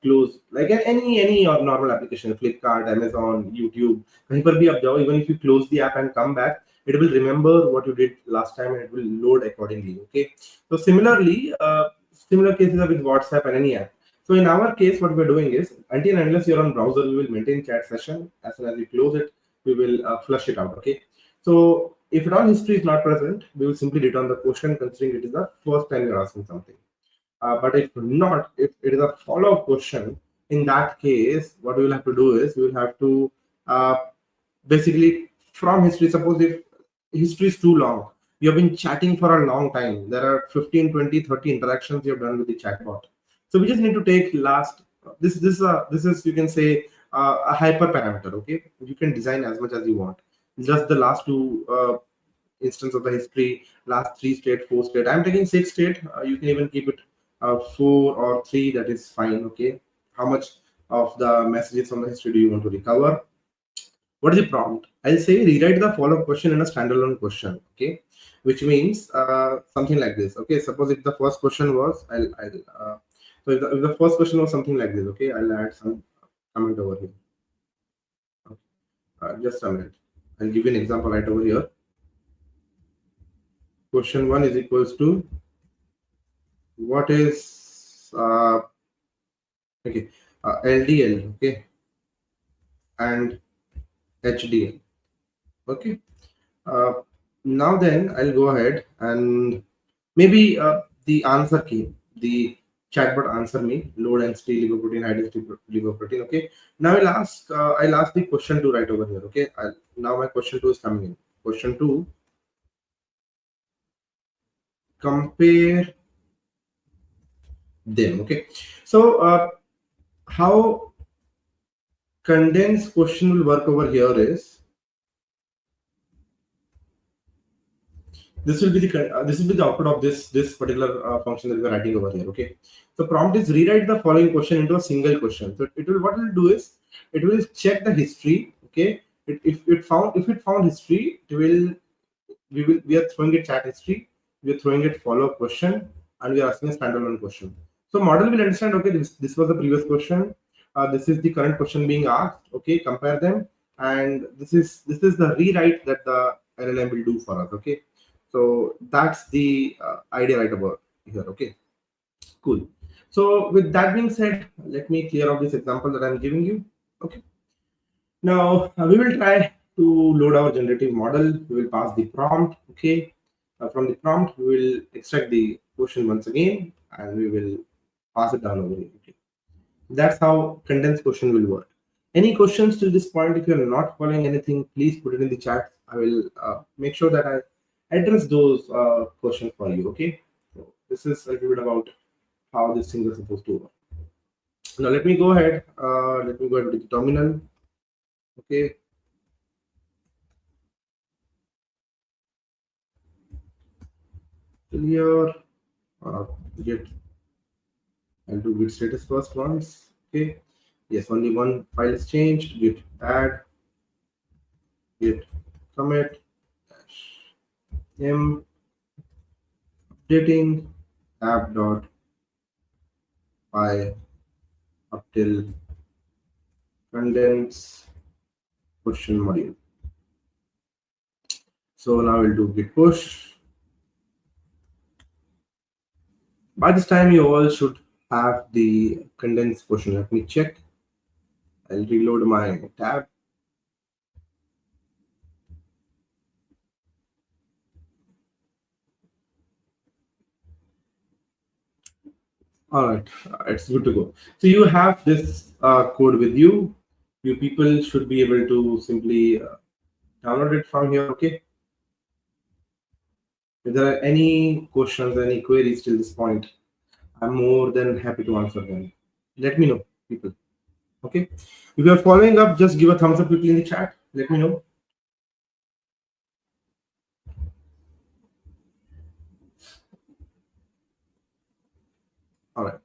Speaker 1: close like any or normal application, Flipkart, Amazon, YouTube, kahin par bhi aap jao, even if you close the app and come back, it will remember what you did last time and it will load accordingly. Okay. So similarly, similar cases are with WhatsApp and any app. So in our case, what we're doing is until and unless you're on browser, we will maintain chat session. As soon as we close it, we will flush it out. Okay. So if at all history is not present, we will simply return the question considering it is the first time you're asking something. But if not, if it is a follow-up question, in that case, what we will have to do is we will have to basically from history, suppose if history is too long, you have been chatting for a long time, there are 15, 20, 30 interactions you have done with the chatbot. So we just need to take last, this is you can say a hyper parameter. Okay, you can design as much as you want, just the last two instance of the history, last 3 state, 4 state. I'm taking 6 state. You can even keep it 4 or 3, that is fine. Okay, how much of the messages from the history do you want to recover? What is the prompt? I'll say rewrite the follow-up question in a standalone question. Okay, which means something like this. Okay, suppose if the first question was, so if the first question was something like this. Okay, I'll add some comment over here. Okay. Just a minute. I'll give you an example right over here. Question 1 is equals to what is LDL, okay, and HDL. Okay. Now then I'll go ahead and maybe the answer came. The chatbot answer me load entity lipoprotein identity lipoprotein. Okay. Now I'll ask the question 2 right over here. Okay. Now my question 2 is coming in. Question 2. Compare them. Okay. So how condensed question will work over here is this will be the output of this particular function that we're writing over here. Okay, so prompt is rewrite the following question into a single question. So it will, what it will do is it will check the history. Okay, if it found history, we are throwing it chat history, we are throwing it follow up question, and we are asking a standalone question. So model will understand, okay, this was the previous question, this is the current question being asked. Okay, compare them, and this is the rewrite that the LLM will do for us. Okay, so that's the idea right over here. Okay, cool. So with that being said, let me clear out this example that I'm giving you. Okay, now we will try to load our generative model. We will pass the prompt. Okay, from the prompt we will extract the question once again, and we will pass it down over here. Okay, that's how condensed question will work. Any questions till this point? If you're not following anything, please put it in the chat. I will make sure that I address those questions for you. Okay, so this is a little bit about how this thing is supposed to work. Now let me go ahead. Let me go ahead with the terminal. Okay. Clear. Git. I'll do git status first once. Okay. Yes, only one file is changed. Git add. Git commit. M updating app.py up till condense question module. So now we'll do git push. By this time, you all should have the condensed question. Let me check. I'll reload my tab. All right, it's good to go. So you have this code with you. You people should be able to simply download it from here. Okay. If there are any questions, any queries till this point, I'm more than happy to answer them. Let me know, people. Okay. If you're following up, just give a thumbs up quickly in the chat. Let me know. All right.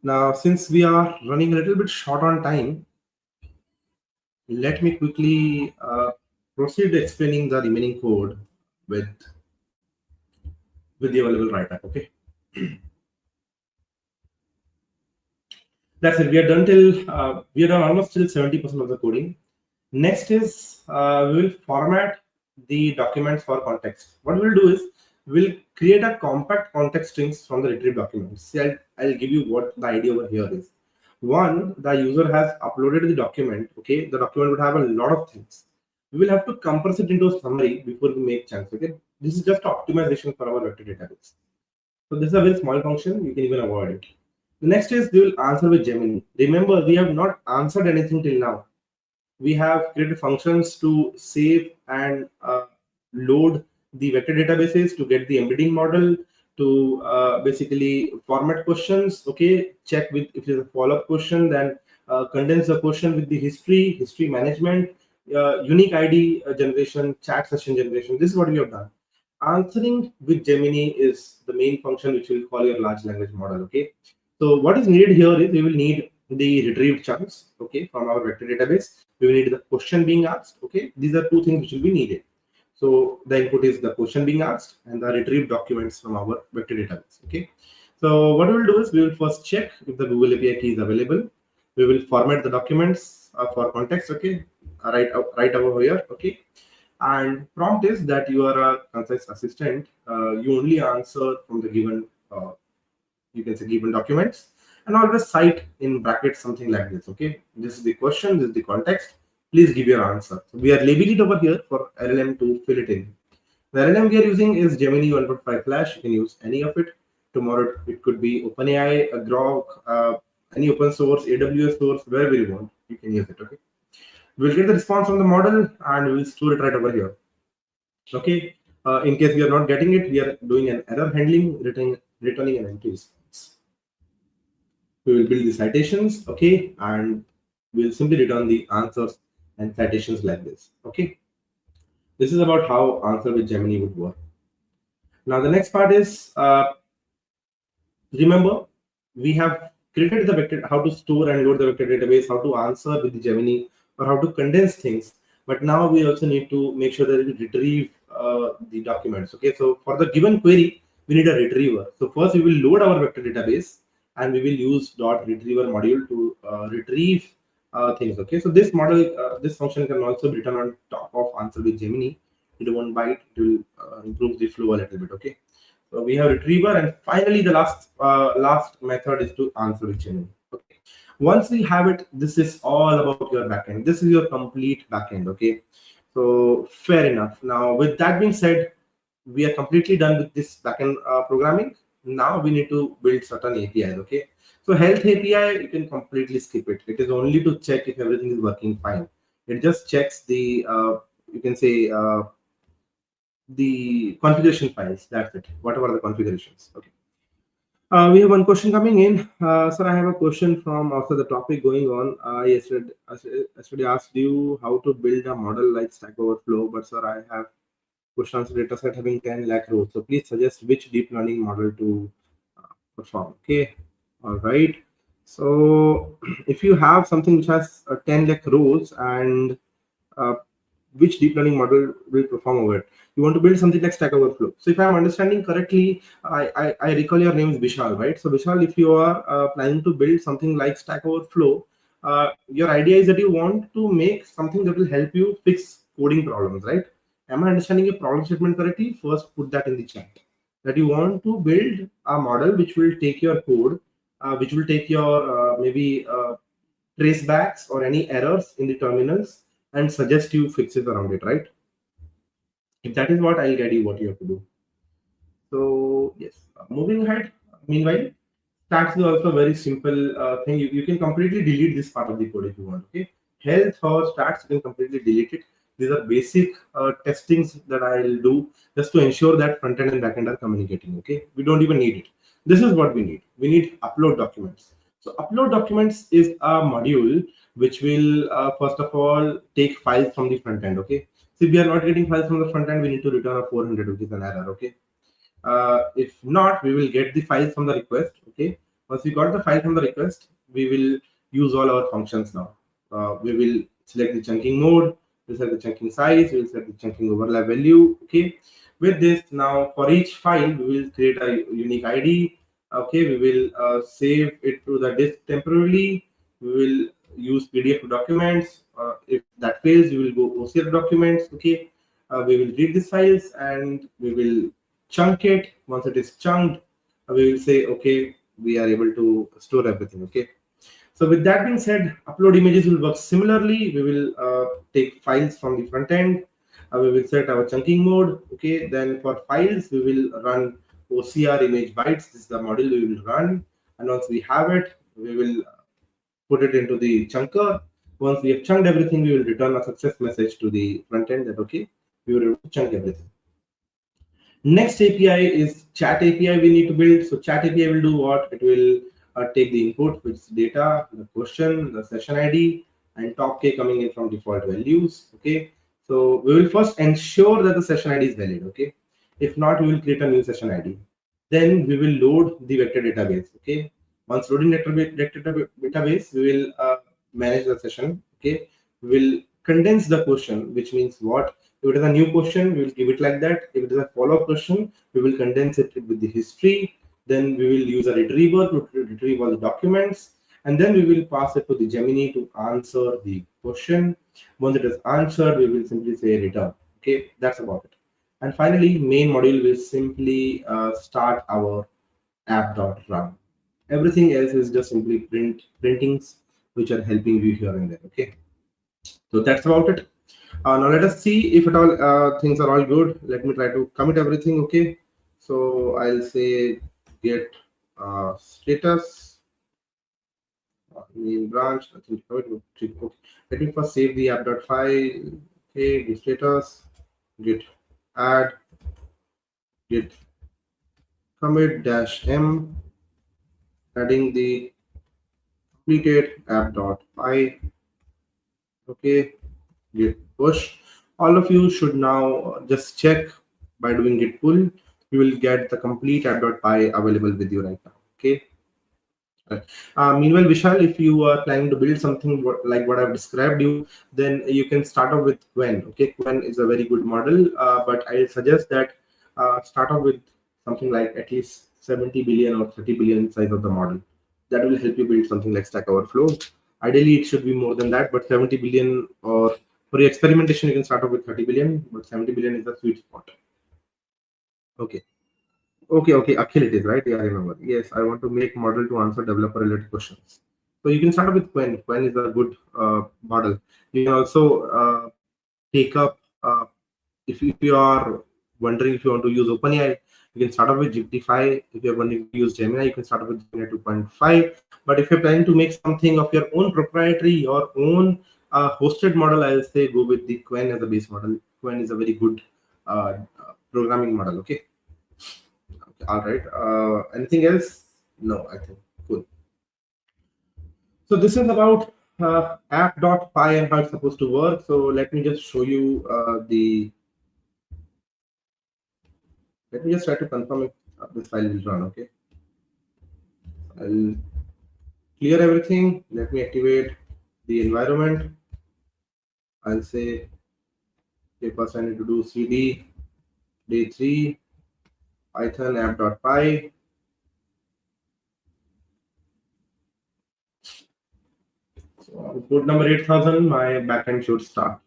Speaker 1: Now, since we are running a little bit short on time, let me quickly proceed explaining the remaining code with the available write-up. Okay. That's it. We are done till we are done almost till 70% of the coding. Next is we will format the documents for context. What we'll do is we'll create a compact context strings from the retrieved documents. See, I'll give you what the idea over here is. One, the user has uploaded the document. Okay, the document would have a lot of things. We will have to compress it into a summary before we make chunks. Okay, this is just optimization for our vector database. So this is a very small function. You can even avoid it. The next is we will answer with Gemini. Remember, we have not answered anything till now. We have created functions to save and load the vector databases, to get the embedding model, to basically format questions. Okay, check with if there's a follow-up question, then condense the question with the history management, unique ID generation, chat session generation. This is what we have done. Answering with Gemini is the main function which will call your large language model. Okay, so what is needed here is we will need the retrieved chunks, okay, from our vector database. We will need the question being asked. Okay, these are two things which will be needed. So the input is the question being asked and the retrieved documents from our vector database. Okay, so what we will do is we will first check if the Google API key is available. We will format the documents for context. Okay, right over here. Okay, and prompt is that you are a concise assistant. You only answer from the given you can say given documents, and always cite in brackets something like this. Okay, this is the question, this is the context, please give your answer. So we are labeling it over here for LLM to fill it in. The LLM we are using is Gemini 1.5 Flash. You can use any of it. Tomorrow it could be OpenAI, Grok, any open source, AWS source, wherever you want, you can use it. Okay, we'll get the response from the model and we'll store it right over here. Okay, in case we are not getting it, we are doing an error handling, returning an empty response. We will build the citations, okay, and we'll simply return the answers and citations like this. Okay, this is about how answer with Gemini would work. Now the next part is remember we have created the vector, how to store and load the vector database, how to answer with the Gemini, or how to condense things. But now we also need to make sure that we retrieve the documents. Okay, so for the given query, we need a retriever. So first we will load our vector database and we will use .retriever module to retrieve things. Okay, so this model, this function can also be written on top of answer with Gemini. It won't bite, it will improve the flow a little bit. Okay, so we have retriever, and finally the last method is to answer with Gemini. Okay, once we have it, this is all about your backend. This is your complete backend. Okay, so fair enough. Now with that being said, we are completely done with this backend programming. Now we need to build certain APIs. Okay, so health API, you can completely skip it. It is only to check if everything is working fine. It just checks the you can say the configuration files. That's it. Whatever the configurations. Okay. We have one question coming in. Sir, I have a question from after the topic going on. Yesterday asked you how to build a model like Stack Overflow, but sir, I have question answer data set having 10 lakh rows. So please suggest which deep learning model to perform. Okay. All right. So if you have something which has 10 lakh rows and which deep learning model will perform over it? You want to build something like Stack Overflow. So if I'm understanding correctly, I recall your name is Vishal, right? So Vishal, if you are planning to build something like Stack Overflow, your idea is that you want to make something that will help you fix coding problems, right? Am I understanding your problem statement correctly? First, put that in the chat. That you want to build a model which will take your code, which will take your maybe tracebacks or any errors in the terminals and suggest you fixes around it, right? If that is what, I'll guide you what you have to do. So yes, moving ahead. Meanwhile, stats is also a very simple thing. You can completely delete this part of the code if you want. Okay, health or stats, you can completely delete it. These are basic testings that I'll do just to ensure that front end and back end are communicating. Okay, we don't even need it. This is what we need. We need upload documents. So upload documents is a module which will first of all take files from the front end. Okay, so if we are not getting files from the front end, we need to return a 400, which is an error. Okay, if not, we will get the file from the request. Okay, once we got the file from the request, we will use all our functions now. We will select the chunking mode, we'll set the chunking size, we'll set the chunking overlap value. Okay, with this, now for each file we will create a unique id. Okay, we will save it to the disk temporarily. We will use pdf documents. If that fails, we will go ocr documents. Okay, we will read these files and we will chunk it. Once it is chunked, we will say, okay, we are able to store everything. Okay. So with that being said, upload images will work similarly. We will take files from the front end. We will set our chunking mode. Okay. Then for files, we will run OCR image bytes. This is the module we will run. And once we have it, we will put it into the chunker. Once we have chunked everything, we will return a success message to the front end that, okay, we were able to chunk everything. Next API is chat API we need to build. So chat API will do what? It will take the input, which is data, the question, the session ID, and top K coming in from default values. Okay. So we will first ensure that the session ID is valid. Okay. If not, we will create a new session ID. Then we will load the vector database. Okay. Once loading vector database, we will manage the session. Okay. We will condense the question, which means what? If it is a new question, we will give it like that. If it is a follow-up question, we will condense it with the history. Then we will use a retriever to retrieve all the documents. And then we will pass it to the Gemini to answer the question. Once it is answered, we will simply say return. Okay, that's about it. And finally, main module will simply start our app.run. Everything else is just simply printings, which are helping you here and there. Okay, so that's about it. Now let us see if at all things are all good. Let me try to commit everything. Okay, so I'll say get status name branch. I think okay. Let me first save the app.file. Okay, the status git add git commit -m, adding the completed app.py. Okay, git push. All of you should now just check by doing git pull. You will get the complete app.py available with you right now. Okay. Right. Meanwhile, Vishal, if you are planning to build something like what I've described you, then you can start off with Quen. Okay, Quen is a very good model, but I suggest that start off with something like at least 70 billion or 30 billion size of the model. That will help you build something like Stack Overflow. Ideally, it should be more than that, but 70 billion, or for your experimentation, you can start off with 30 billion, but 70 billion is the sweet spot. Okay. Okay, Akhil it is, right? Yeah, I remember. Yes, I want to make model to answer developer related questions. So you can start with Quen. Quen is a good model. You can also take up, if you are wondering if you want to use OpenAI, you can start off with GPT-5. If you're wanting to use Gemini, you can start off with Gemini 2.5. But if you're planning to make something of your own proprietary, your own hosted model, I'll say go with the Quen as a base model. Quen is a very good programming model. Okay. All right. Anything else? No, I think cool. So this is about app.py and how it's supposed to work. So let me just show you let me just try to confirm if this file will run. Okay. I'll clear everything. Let me activate the environment. I'll say, okay, first I need to do cd day 3 python app.py. So port number 8000, my backend should start.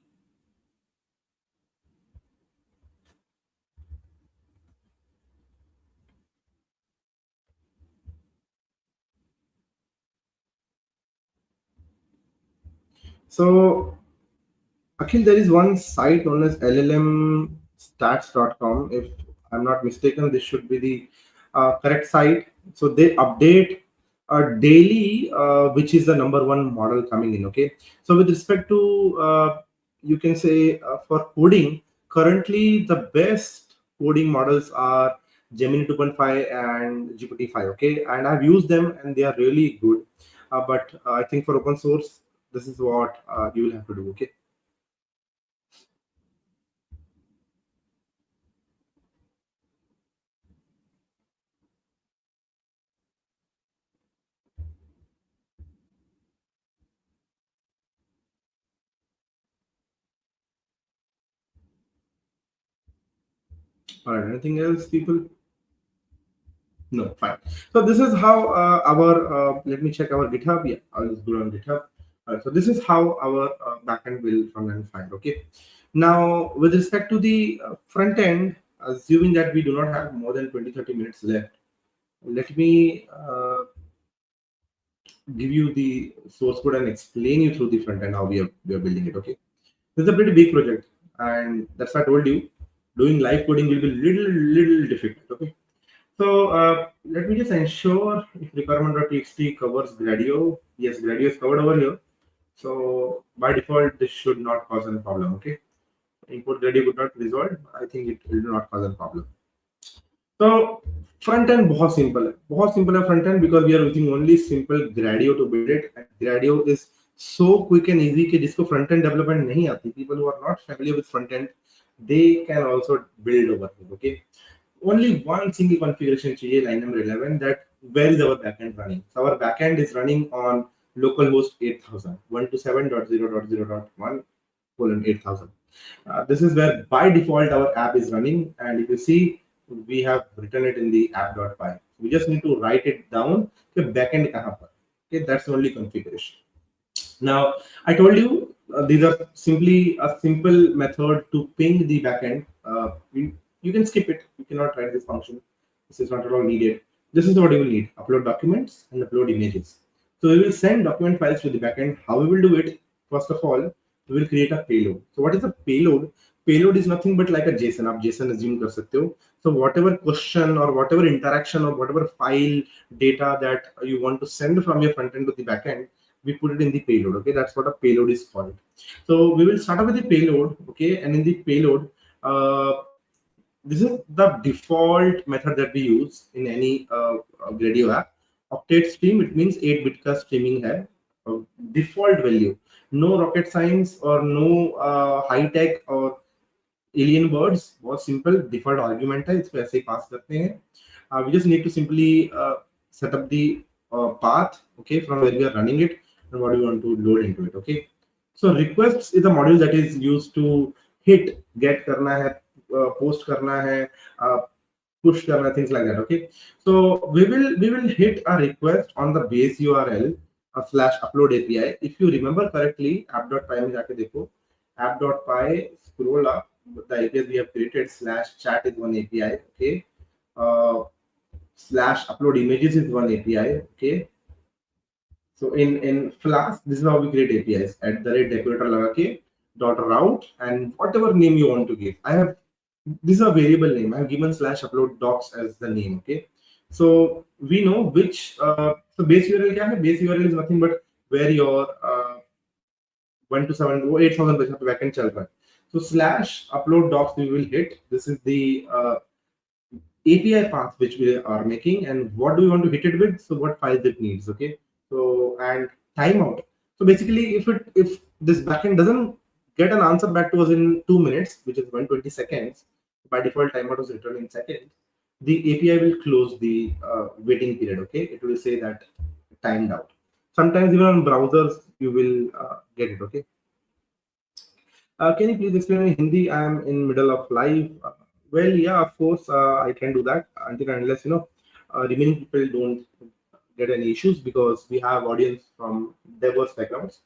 Speaker 1: So Akhil, there is one site known as llmstats.com. If I'm not mistaken, this should be the correct site. So they update daily, which is the number one model coming in. Okay, so with respect to you can say for coding, currently the best coding models are Gemini 2.5 and GPT-5. Okay, and I've used them and they are really good. But I think for open source, this is what you will have to do. Okay. All right. Anything else, people? No, fine. So this is how our let me check our GitHub. Yeah, I'll just go on GitHub. So this is how our backend will run and file. Okay. Now, with respect to the front end, assuming that we do not have more than 20-30 minutes left, let me give you the source code and explain you through the front end how we are building it. Okay. This is a pretty big project, and that's why I told you doing live coding will be little difficult. Okay. So let me just ensure if requirement.txt covers Gradio. Yes, Gradio is covered over here. So by default, this should not cause any problem. Okay. Import Gradio would not resolve. I think it will not cause a problem. So front end बहुत simple है front end because we are using only simple Gradio to build it. And Gradio is so quick and easy कि जिसको front end development नहीं आती, people who are not familiar with front end, they can also build over here. Okay. Only one single configuration चाहिए, line number 11, that where is our backend running. So our backend is running on localhost 8000 127.0.0.1:8000. This is where by default our app is running, and if you see, we have written it in the app.py. We just need to write it down. Okay, backend kahan par. Okay, that's the only configuration. Now, I told you these are simply a simple method to ping the backend. You can skip it. You cannot write this function. This is not at all needed. This is what you will need: upload documents and upload images. So we will send document files to the backend. How we will do it? First of all, we will create a payload. So what is a payload? Payload is nothing but like a JSON. आप JSON assume कर सकते हो. So whatever question or whatever interaction or whatever file data that you want to send from your front end to the backend, we put it in the payload. Okay, that's what a payload is called. So we will start off with the payload. Okay, and in the payload, this is the default method that we use in any Gradio app. Octet stream, it means 8-bit का streaming है. Default value, no rocket science or no high tech or alien words. बहुत simple default argument है, इसको ऐसे ही pass करते हैं. We just need to simply set up the path, okay, from where we are running it and what we want to load into it. Okay, so requests is a module that is used to hit, get करना है, post करना है, push करना, things like that. Okay, so we will hit a request on the base URL /upload API. If you remember correctly, app.py में जाके देखो, app.py, scroll up, the APIs we have created, /chat is one API. Okay, /upload images is one API. Okay, so in Flask, this is how we create APIs. @decorator लगा के .route and whatever name you want to give. This is a variable name. I have given /upload docs as the name. Okay, so we know which so base URL क्या है? Base URL is nothing but where your 127.0.8000 पे backend चल रहा है. So /upload docs we will hit. This is the API path which we are making, and what do we want to hit it with? So what files it needs. Okay, so and timeout. So basically, if this backend doesn't get an answer back to us in 2 minutes, which is 120 seconds, by default timeout was returned in seconds, the API will close the waiting period. Okay, it will say that timed out. Sometimes even on browsers you will get it. Okay, can you please explain in Hindi? I am in middle of live. Well, yeah, of course, I can do that until and unless remaining people don't get any issues, because we have audience from diverse backgrounds.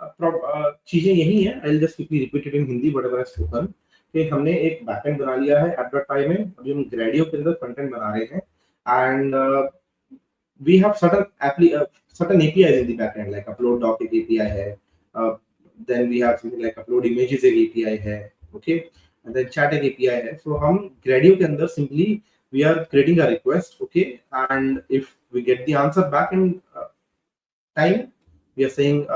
Speaker 1: चीजें यही है. I'll just quickly repeat it in Hindi whatever I've spoken. कि हमने एक backend बना लिया है app.py में. अभी हम Gradio के अंदर फ्रंट एंड बना रहे हैं, and we have certain APIs in the backend, like upload doc एक API है, then we have something like upload images एक API है. Okay, and then chat एक API है. So हम Gradio के अंदर simply we are creating a request, okay, and if we get the answer back in time, we are saying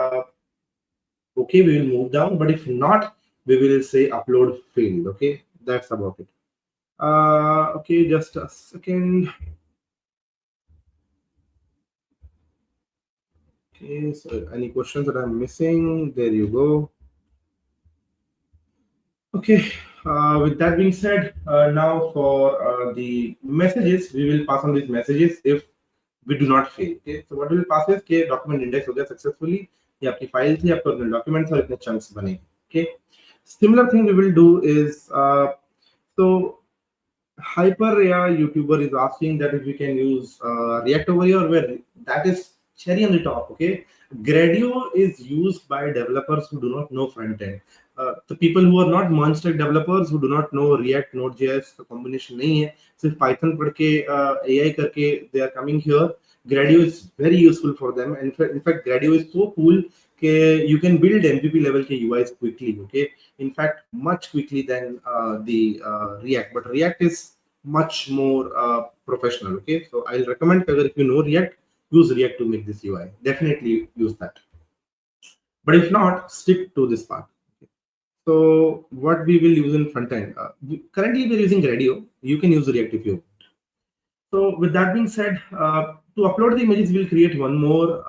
Speaker 1: okay, we will move down, but if not, we will say upload failed. Okay, that's about it. Okay, just a second. Okay, so any questions that I'm missing? There you go. Okay, with that being said, now for the messages, we will pass on these messages if we do not fail. Okay, so what we will pass is कि document index हो गया successfully, ये आपकी file थी, आपके अपने documents और इतने chunks बने. Okay, similar thing we will do is so Hyper YouTuber is asking that if we can use React over here, where that is cherry on the top. Okay, Gradio is used by developers who do not know front end. The people who are not monster developers who do not know React, Node.js, the combination नहीं है, सिर्फ Python पढ़ के AI करके they are coming here. Gradio is very useful for them, and in fact Gradio is so cool that you can build MVP level के UIs quickly. Okay, in fact much quickly than the React, but React is much more professional. Okay, so I'll recommend if you know React, use React to make this UI. Definitely use that, but if not, stick to this part. Okay. So what we will use in front end, currently we're using Gradio. You can use React if you want. So with that being said, to upload the images, we'll create one more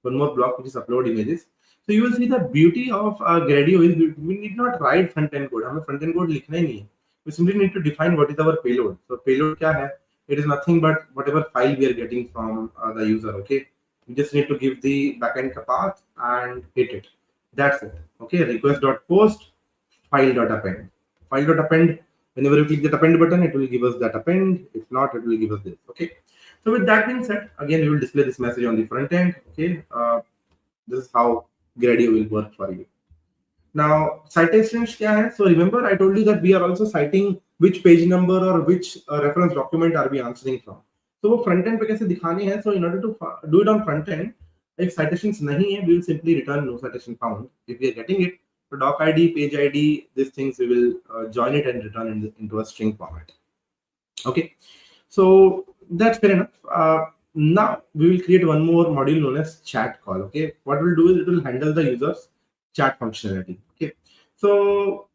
Speaker 1: block, which is upload images. So you will see the beauty of Gradio is we need not write front end code. हमें front end code लिखना ही नहीं है. We simply need to define what is our payload. So payload क्या है? It is nothing but whatever file we are getting from the user. Okay, we just need to give the backend path and hit it. That's it. Okay, request.post file.append. File.append. Whenever you click that append button, it will give us that append. If not, it will give us this. Okay. So with that being said, again, we will display this message on the front end. Okay. This is how Gradio will work for you. Now, citations kya hai? So remember, I told you that we are also citing which page number or which reference document are we answering from. So वो front end पे कैसे दिखाने हैं? So in order to do it on front end, if citations नहीं है, we will simply return no citation found. If we are getting it, so doc ID, page ID, these things we will join it and return into a string format. Okay, so that's fair enough. Now we will create one more module known as chat call. Okay, what we'll do is it will handle the user's chat functionality. Okay, so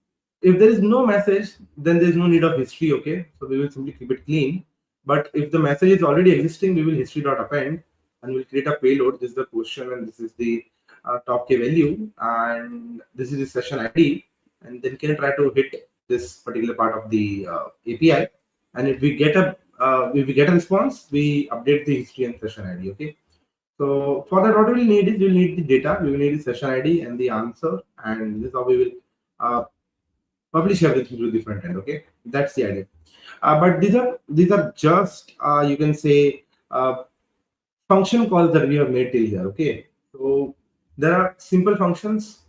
Speaker 1: if there is no message, then there is no need of history. Okay, so we will simply keep it clean. But if the message is already existing, we will history.append and we'll create a payload. This is the question and this is the top K value and this is the session ID, and then can try to hit this particular part of the API. And if we get a response, we update the history and session ID. Okay. So for that, what we will need is we will need the data, we will need the session ID and the answer, and this is how we will publish everything to the front end. Okay, that's the idea. But these are just you can say function calls that we have made till here. Okay, so there are simple functions.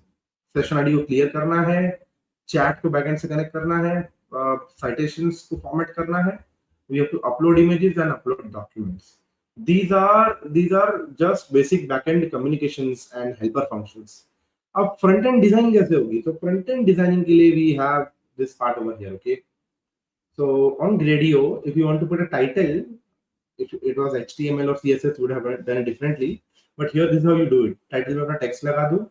Speaker 1: Session ID को clear करना है, chat को backend से connect करना है, citations को format करना है. We have to upload images and upload documents. These are just basic backend communications and helper functions. अब front end design कैसे होगी? So front end designing के लिए we have this part over here. Okay, so on Gradio, if you want to put a title, if it was HTML or CSS, would have done it differently. But here, this is how you do it. Title में अपना text लगा दो.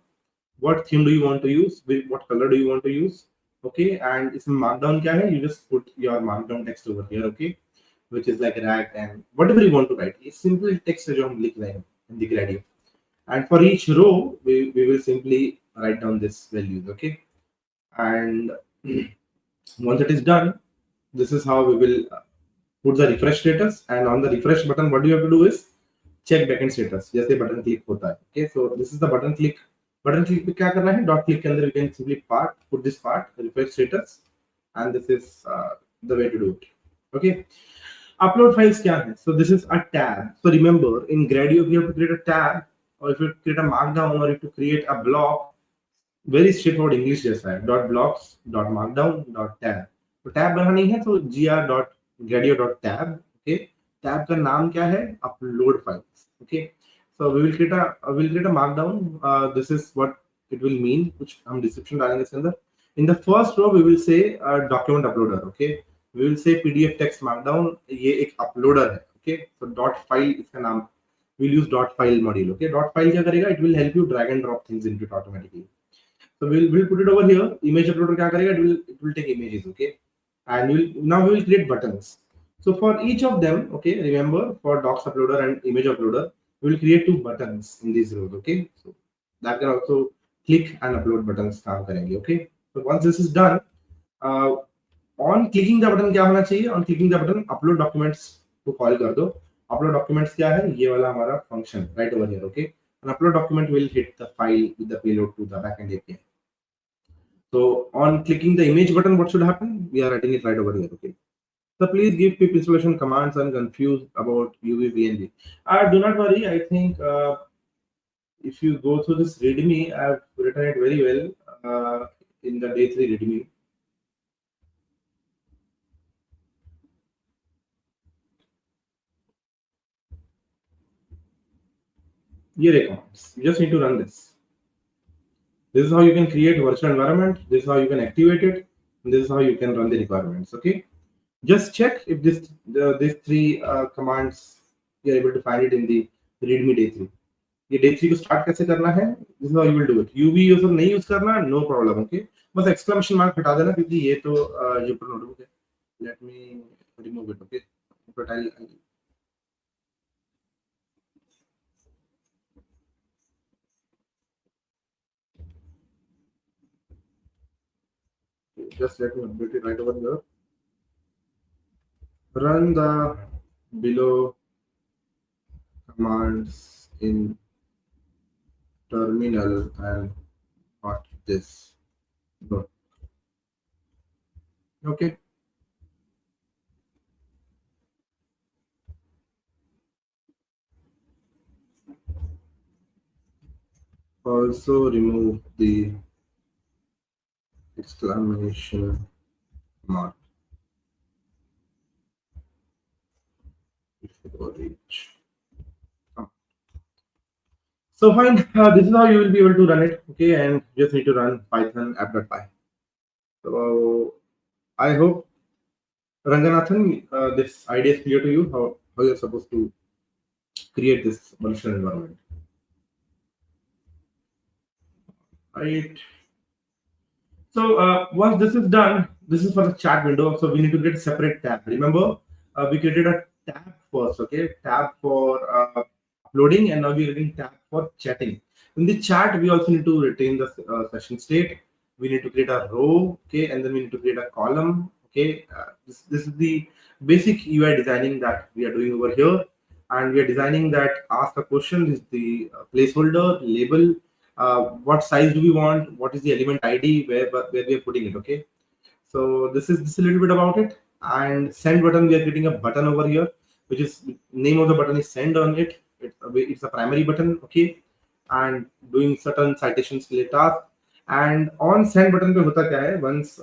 Speaker 1: What theme do you want to use? What color do you want to use? Okay, and इसमें markdown क्या है? You just put your markdown text over here. Okay, which is like rag and whatever you want to write. It's simple text जो हम लिख रहे हैं in the Gradio. And for each row, we will simply write down this values. Okay, and once it is done, this is how we will put the refresh status, and on the refresh button, what you have to do is check backend status. जैसे button click होता है. Okay, so this is the button click. Button click पे क्या करना है? Dot click के अंदर we can simply put this part refresh status, and this is the way to do it. Okay. Upload files क्या है? So this is a tab. So remember, in Gradio, if you have to create a tab, or if you create a markdown, or if you create a block, very straightforward English जैसा है. Dot blocks, dot markdown, dot tab. तो tab बनानी है तो gr.gradio.tab. Okay, tab का नाम क्या है? Upload files. Okay, so we will create a markdown. This is what it will mean, which हम description डालेंगे इसके अंदर. In the first row, we will say document uploader. Okay, we will say PDF text markdown. ये एक uploader है. Okay, so dot file इसका नाम. We'll use dot file module. Okay, dot file क्या करेगा? It will help you drag and drop things into it automatically. So we'll put it over here. Image uploader क्या करेगा? It will take images. Okay, and now we will create buttons. So for each of them, okay, remember for docs uploader and image uploader, we will create 2 buttons in these rows. Okay, so that can also click and upload buttons काम करेंगे. Okay. So once this is done, on clicking the button क्या होना चाहिए? On clicking the button, upload documents को call कर दो. Upload documents क्या है? ये वाला हमारा function right over here. Okay, an upload document will hit the file with the payload to the backend API. So on clicking the image button, what should happen? We are writing it right over here. Okay. So please give pip installation commands and confused about UV VNV. Do not worry. I think if you go through this README, I've written it very well in the day 3 README. Here are commands. You just need to run this. This is how you can create virtual environment. This is how you can activate it. And this is how you can run the requirements. Okay. Just check if these 3 commands you are able to find it in the README day 3. ये day 3 को start कैसे करना है? This is how you will do it. UV user नहीं use करना, no problem. Okay. बस exclamation mark हटा देना क्योंकि ये तो Jupyter notebook है. Let me remove it. Okay. But I'll just let me update it right over here. Run the below commands in terminal and not this. No. Okay. Also remove the exclamation mark. So fine, this is how you will be able to run it. Okay, and just need to run Python app.py. So I hope Ranganathan, this idea is clear to you, how you're supposed to create this functional environment. Right. So once this is done, this is for the chat window. So we need to get a separate tab. Remember, we created a tab first, okay? Tab for uploading, and now we're getting tab for chatting. In the chat, we also need to retain the session state. We need to create a row, okay? And then we need to create a column, okay? This is the basic UI designing that we are doing over here. And we are designing that ask a question is the placeholder, label, what size do we want, what is the element ID, where we are putting it. Okay, so this is a little bit about it. And send button, we are creating a button over here, which is name of the button is send on it. It's a primary button. Okay, and doing certain citations related task. And on send button pe hota kya hai, once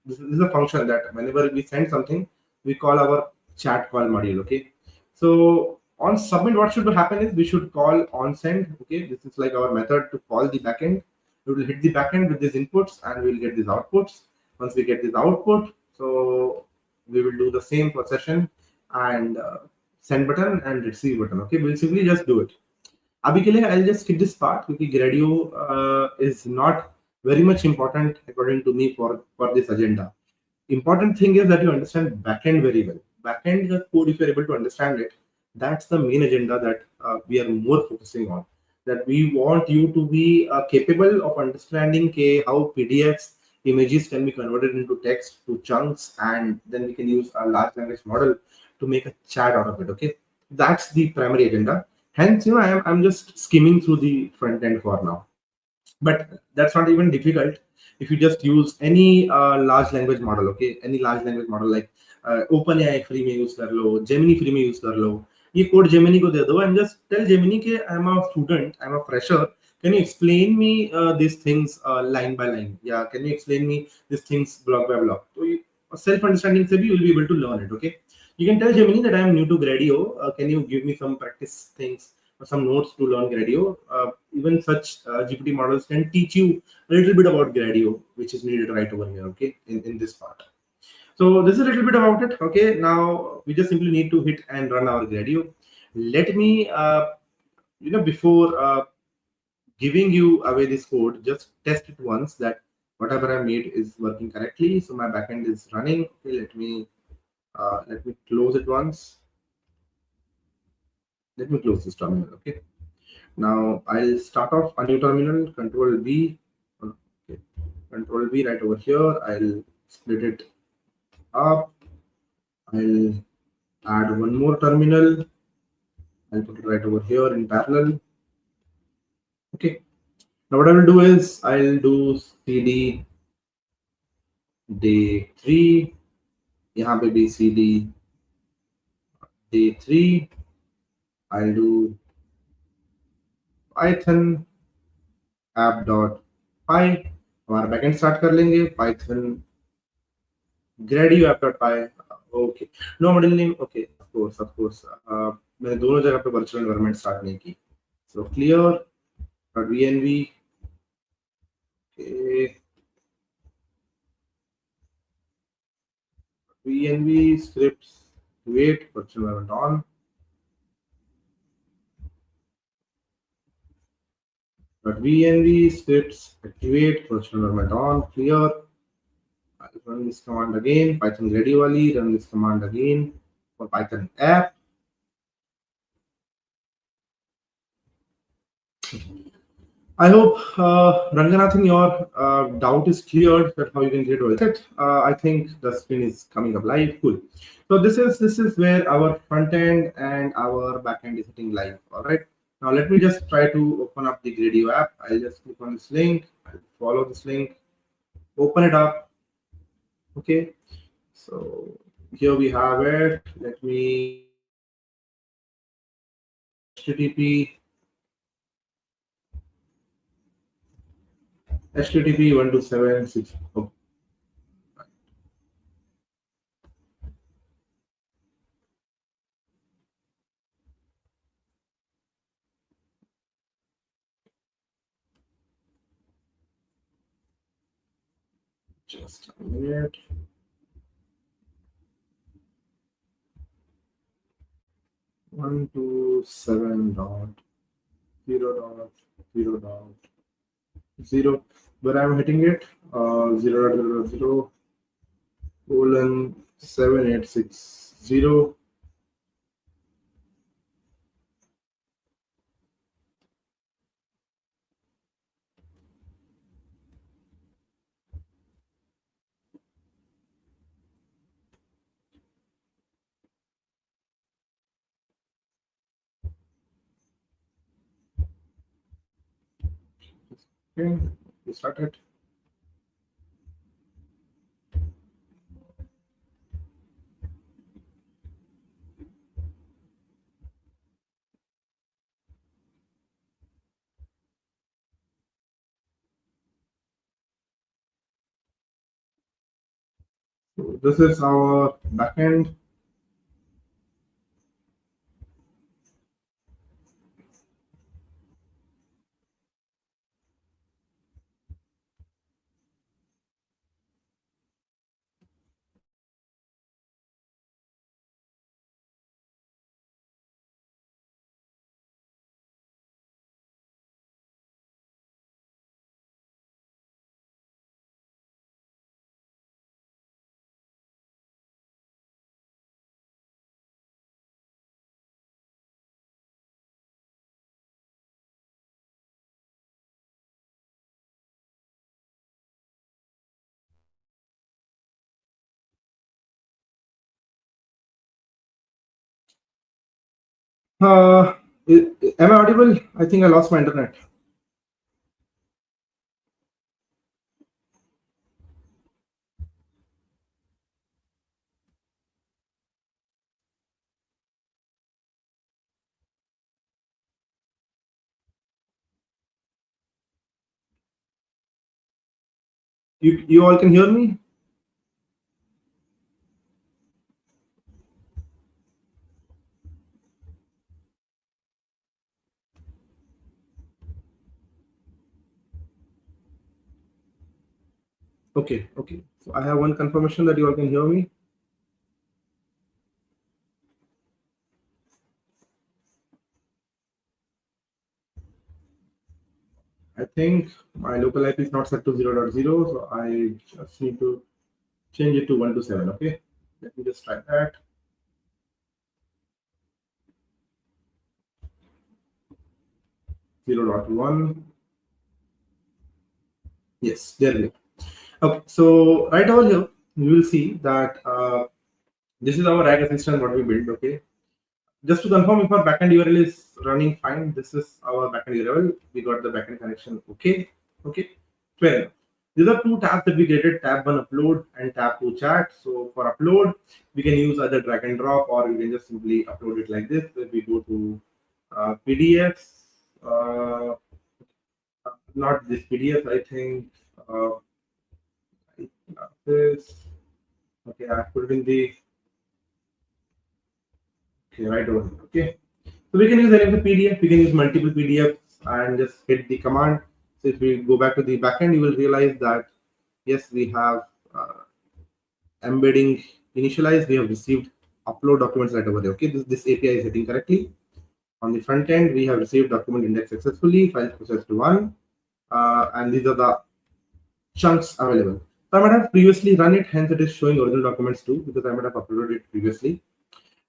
Speaker 1: this is a function that whenever we send something, we call our chat call module. Okay, so on submit, what should happen is we should call on send. Okay, this is like our method to call the backend. We will hit the backend with these inputs and we will get these outputs. Once we get this output, so we will do the same for session and send button and receive button. Okay, we'll simply just do it. Abhi ke liye, I'll just skip this part because Gradio is not very much important according to me for this agenda. Important thing is that you understand backend very well. Backend code, if you're able to understand it, that's the main agenda that we are more focusing on. That we want you to be capable of understanding how PDFs, images can be converted into text, to chunks, and then we can use a large language model to make a chat out of it. Okay, that's the primary agenda. Hence, I'm just skimming through the front end for now. But that's not even difficult if you just use any large language model. Okay, any large language model like OpenAI free में use कर लो, Gemini free में use कर लो. ये code Gemini को दे दो and just tell Gemini कि I'm a student, I'm a fresher. Can you explain me these things line by line? Yeah, can you explain me these things block by block? So self-understanding से भी you'll be able to learn it. Okay, you can tell Gemini that I am new to Gradio. Can you give me some practice things or some notes to learn Gradio? even such GPT models can teach you a little bit about Gradio, which is needed right over here, okay, in this part. So this is a little bit about it. Okay, now we just simply need to hit and run our Gradio. Let me, before giving you away this code, just test it once that whatever I made is working correctly. So my backend is running. Okay, let me close it once. Let me close this terminal. Okay. Now I'll start off a new terminal. Control B. Okay. Control B right over here. I'll split it up. I'll add one more terminal. I'll put it right over here in parallel. Okay. Now what I will do is I'll do cd day 3. यहाँ पे भी cd day 3. I'll do python app.py. हमारा backend start कर लेंगे. Python Gradio app.py. Okay. No middle name. Okay. Of course. मैंने दोनों जगह पे वर्चुअल एनवायरनमेंट स्टार्ट नहीं की. So clear.vnv. Okay. vnv scripts wait virtual environment on. .vnv scripts activate virtual environment on. Clear. I'll run this command again. Python Gradio wali. Run this command again for Python app. I hope, Ranganathan, your doubt is cleared that how you can create it. I think the screen is coming up live. Cool. So this is where our front end and our back end is hitting live. All right. Now let me just try to open up the Gradio app. I'll just click on this link. I'll follow this link. Open it up. Okay. So here we have it. Let me HTTP 127.6. Oh. Just a minute. One two seven dot zero dot zero. Where I'm hitting it, 0.0.0 colon 7860. Okay, we started. So this is our backend. Am I audible? I think I lost my internet. You all can hear me? Okay. So I have one confirmation that you all can hear me. I think my local IP is not set to 0.0, so I just need to change it to 127. Okay, let me just try that. 0.1. Yes, there we go. Okay, so right over here, you will see that this is our RAG assistant what we built. Okay, just to confirm if our backend URL is running fine, this is our backend URL. We got the backend connection. Okay, fair enough. These are two tabs that we created: tab 1 upload and tab 2 chat. So for upload, we can use either drag and drop, or we can just simply upload it like this. If we go to PDFs, not this PDF, I think this. Okay, I put it in the right over here. Okay, so we can use any of the PDF. We can use multiple PDFs and just hit the command. So if we go back to the backend, you will realize that yes, we have embedding initialized. We have received upload documents right over there. Okay, this API is hitting correctly. On the front end, we have received document index successfully, files processed one, and these are the chunks available. So I might have previously run it, hence it is showing original documents too, because I might have uploaded it previously.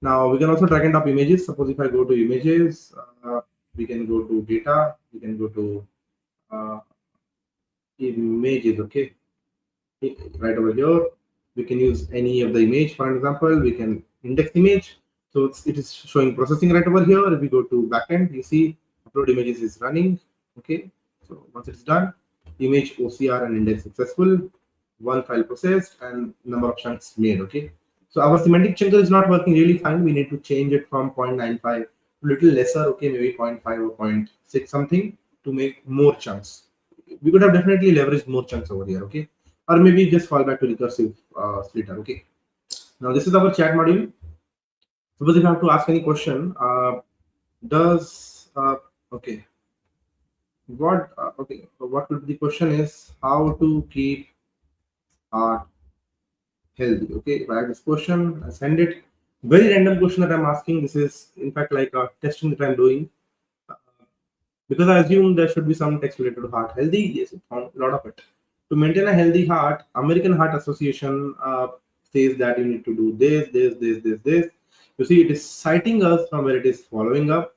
Speaker 1: Now we can also drag and drop images. Suppose if I go to images, we can go to data, we can go to images. Okay, right over here, we can use any of the image. For example, we can index image. So it is showing processing right over here. If we go to backend, you see upload images is running. Okay, so once it's done, image OCR and index successful, one file processed, and number of chunks made. Okay, so our semantic chunker is not working really fine. We need to change it from 0.95 to a little lesser. Okay, maybe 0.5 or 0.6 something to make more chunks. We could have definitely leveraged more chunks over here. Okay, or maybe just fall back to recursive splitter. Okay, now this is our chat module. Suppose if I have to ask any question, does okay, what would be the question is how to keep heart healthy. Okay, if I have this question, I send it. Very random question that I'm asking. This is in fact like a testing that I'm doing, because I assume there should be some text related to heart healthy. Yes, it found a lot of it. To maintain a healthy heart, American Heart Association says that you need to do this. You see, it is citing us from where it is following up.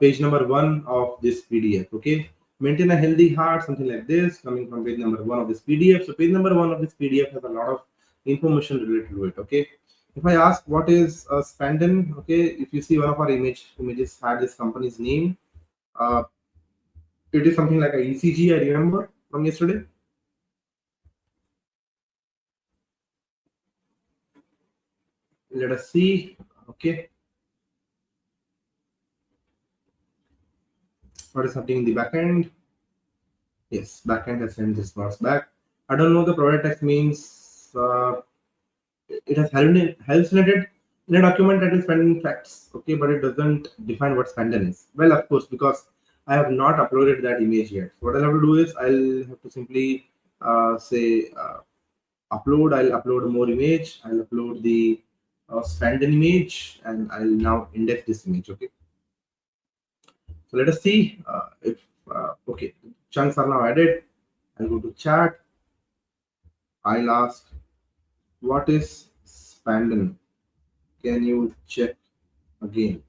Speaker 1: Page number 1 of this PDF. Okay, maintain a healthy heart, something like this, coming from page number 1 of this PDF. So page number 1 of this PDF has a lot of information related to it. Okay, if I ask what is Spandon, okay, if you see one of our images had this company's name. It is something like a ECG, I remember from yesterday. Let us see. Okay, what is happening in the backend? Yes, backend has sent this response back. I don't know the provided text means. It has hallucinated in a document that is Spandon facts. Okay, but it doesn't define what Spandon is. Well, of course, because I have not uploaded that image yet. So what I'll have to do is I'll have to simply say upload. I'll upload more image. I'll upload the Spandon image, and I'll now index this image. Okay. So let us see if okay, chunks are now added. I'll go to chat. I'll ask, what is Spandon? Can you check again?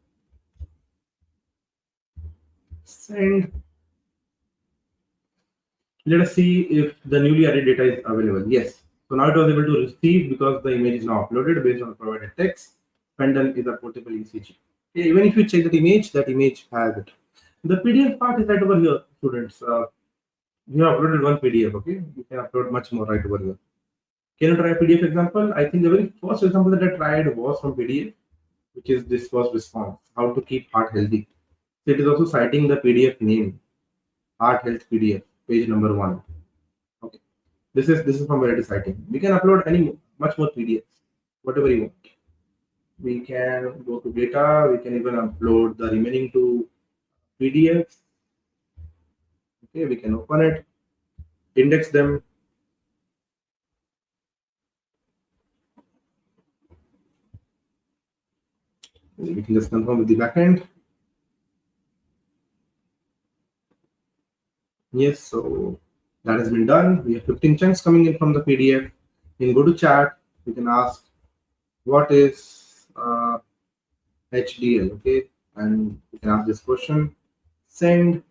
Speaker 1: Send. Let us see if the newly added data is available. Yes. So now it was able to receive because the image is now uploaded based on the provided text. Spandon is a portable ECG. Okay, even if you check that image has it. The PDF part is right over here, students. We have uploaded one PDF. Okay, you can upload much more right over here. Can you try a PDF example? I think the very first example that I tried was from PDF, which is this first response: how to keep heart healthy. So it is also citing the PDF name, Heart Health PDF, page number 1. Okay, this is from where it is citing. We can upload much more PDFs, whatever you want. We can go to data. We can even upload the remaining 2 PDFs. Okay, we can open it, index them, We can just confirm with the backend. Yes, so that has been done. We have 15 chunks coming in from the PDF. You can go to chat. You can ask what is HDL, okay? And you can ask this question. Send.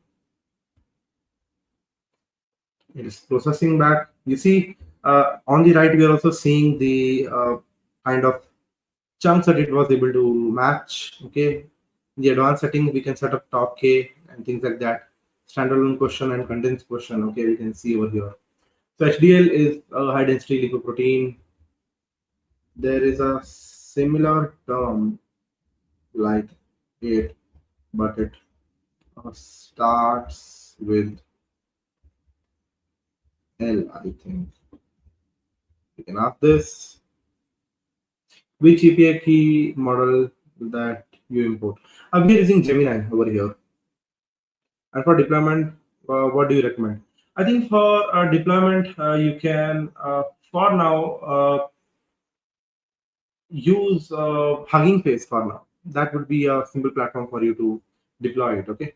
Speaker 1: It is processing back. You see, on the right, we are also seeing the kind of chunks that it was able to match, okay? In the advanced settings, we can set up top K and things like that. Standalone question and condensed question, okay? We can see over here. So HDL is a high density lipoprotein. There is a similar term like it, but it starts with L, I think. You can ask this. Which API key model that you import? We are using Gemini over here. And for deployment, what do you recommend? I think for deployment, you can, for now, use Hugging Face for now. That would be a simple platform for you to deploy it, okay?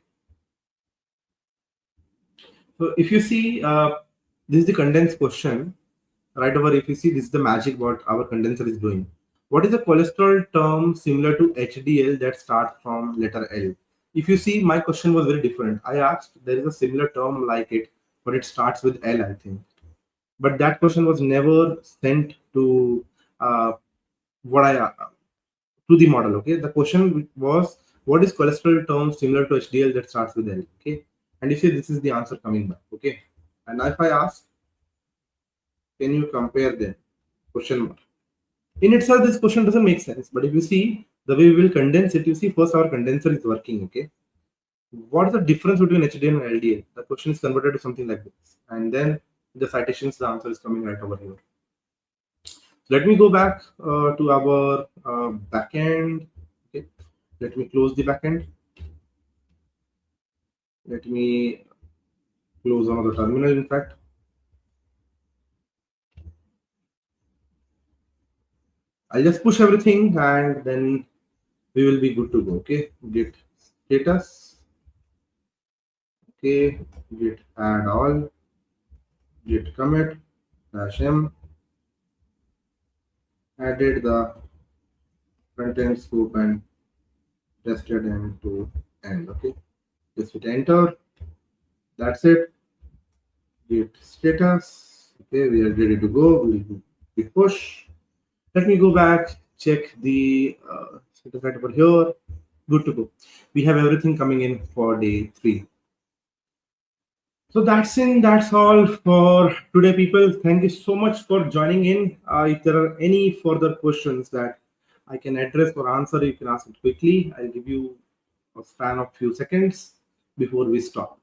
Speaker 1: So if you see, this is the condensed question. Right over, if you see, this is the magic what our condenser is doing. What is the cholesterol term similar to HDL that starts from letter L? If you see, my question was very different. I asked, there is a similar term like it, but it starts with L, I think. But that question was never sent to what I to the model. Okay, the question was, what is cholesterol term similar to HDL that starts with L? Okay, and you see, this is the answer coming back. Okay, and if I ask, can you compare them? Question mark. In itself, this question doesn't make sense. But if you see the way we will condense it, you see first our condenser is working. Okay, what is the difference between HDL and LDL? The question is converted to something like this, and then the citations, the answer is coming right over here. Let me go back to our backend. Okay, let me close the backend. Let me close another terminal. In fact, I'll just push everything, and then we will be good to go. Okay, git status. Okay, git add all, git commit -m, added the front-end scope and tested end to end. Okay, just hit enter. That's it. Git status. Okay, we are ready to go. We'll git push. Let me go back, check the status right over here. Good to go. We have everything coming in for day 3. So that's all for today, people. Thank you so much for joining in. If there are any further questions that I can address or answer, you can ask it quickly. I'll give you a span of few seconds before we stop.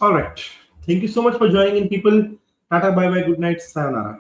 Speaker 1: All right. Thank you so much for joining in, people. Tata, bye bye, good night, sayonara.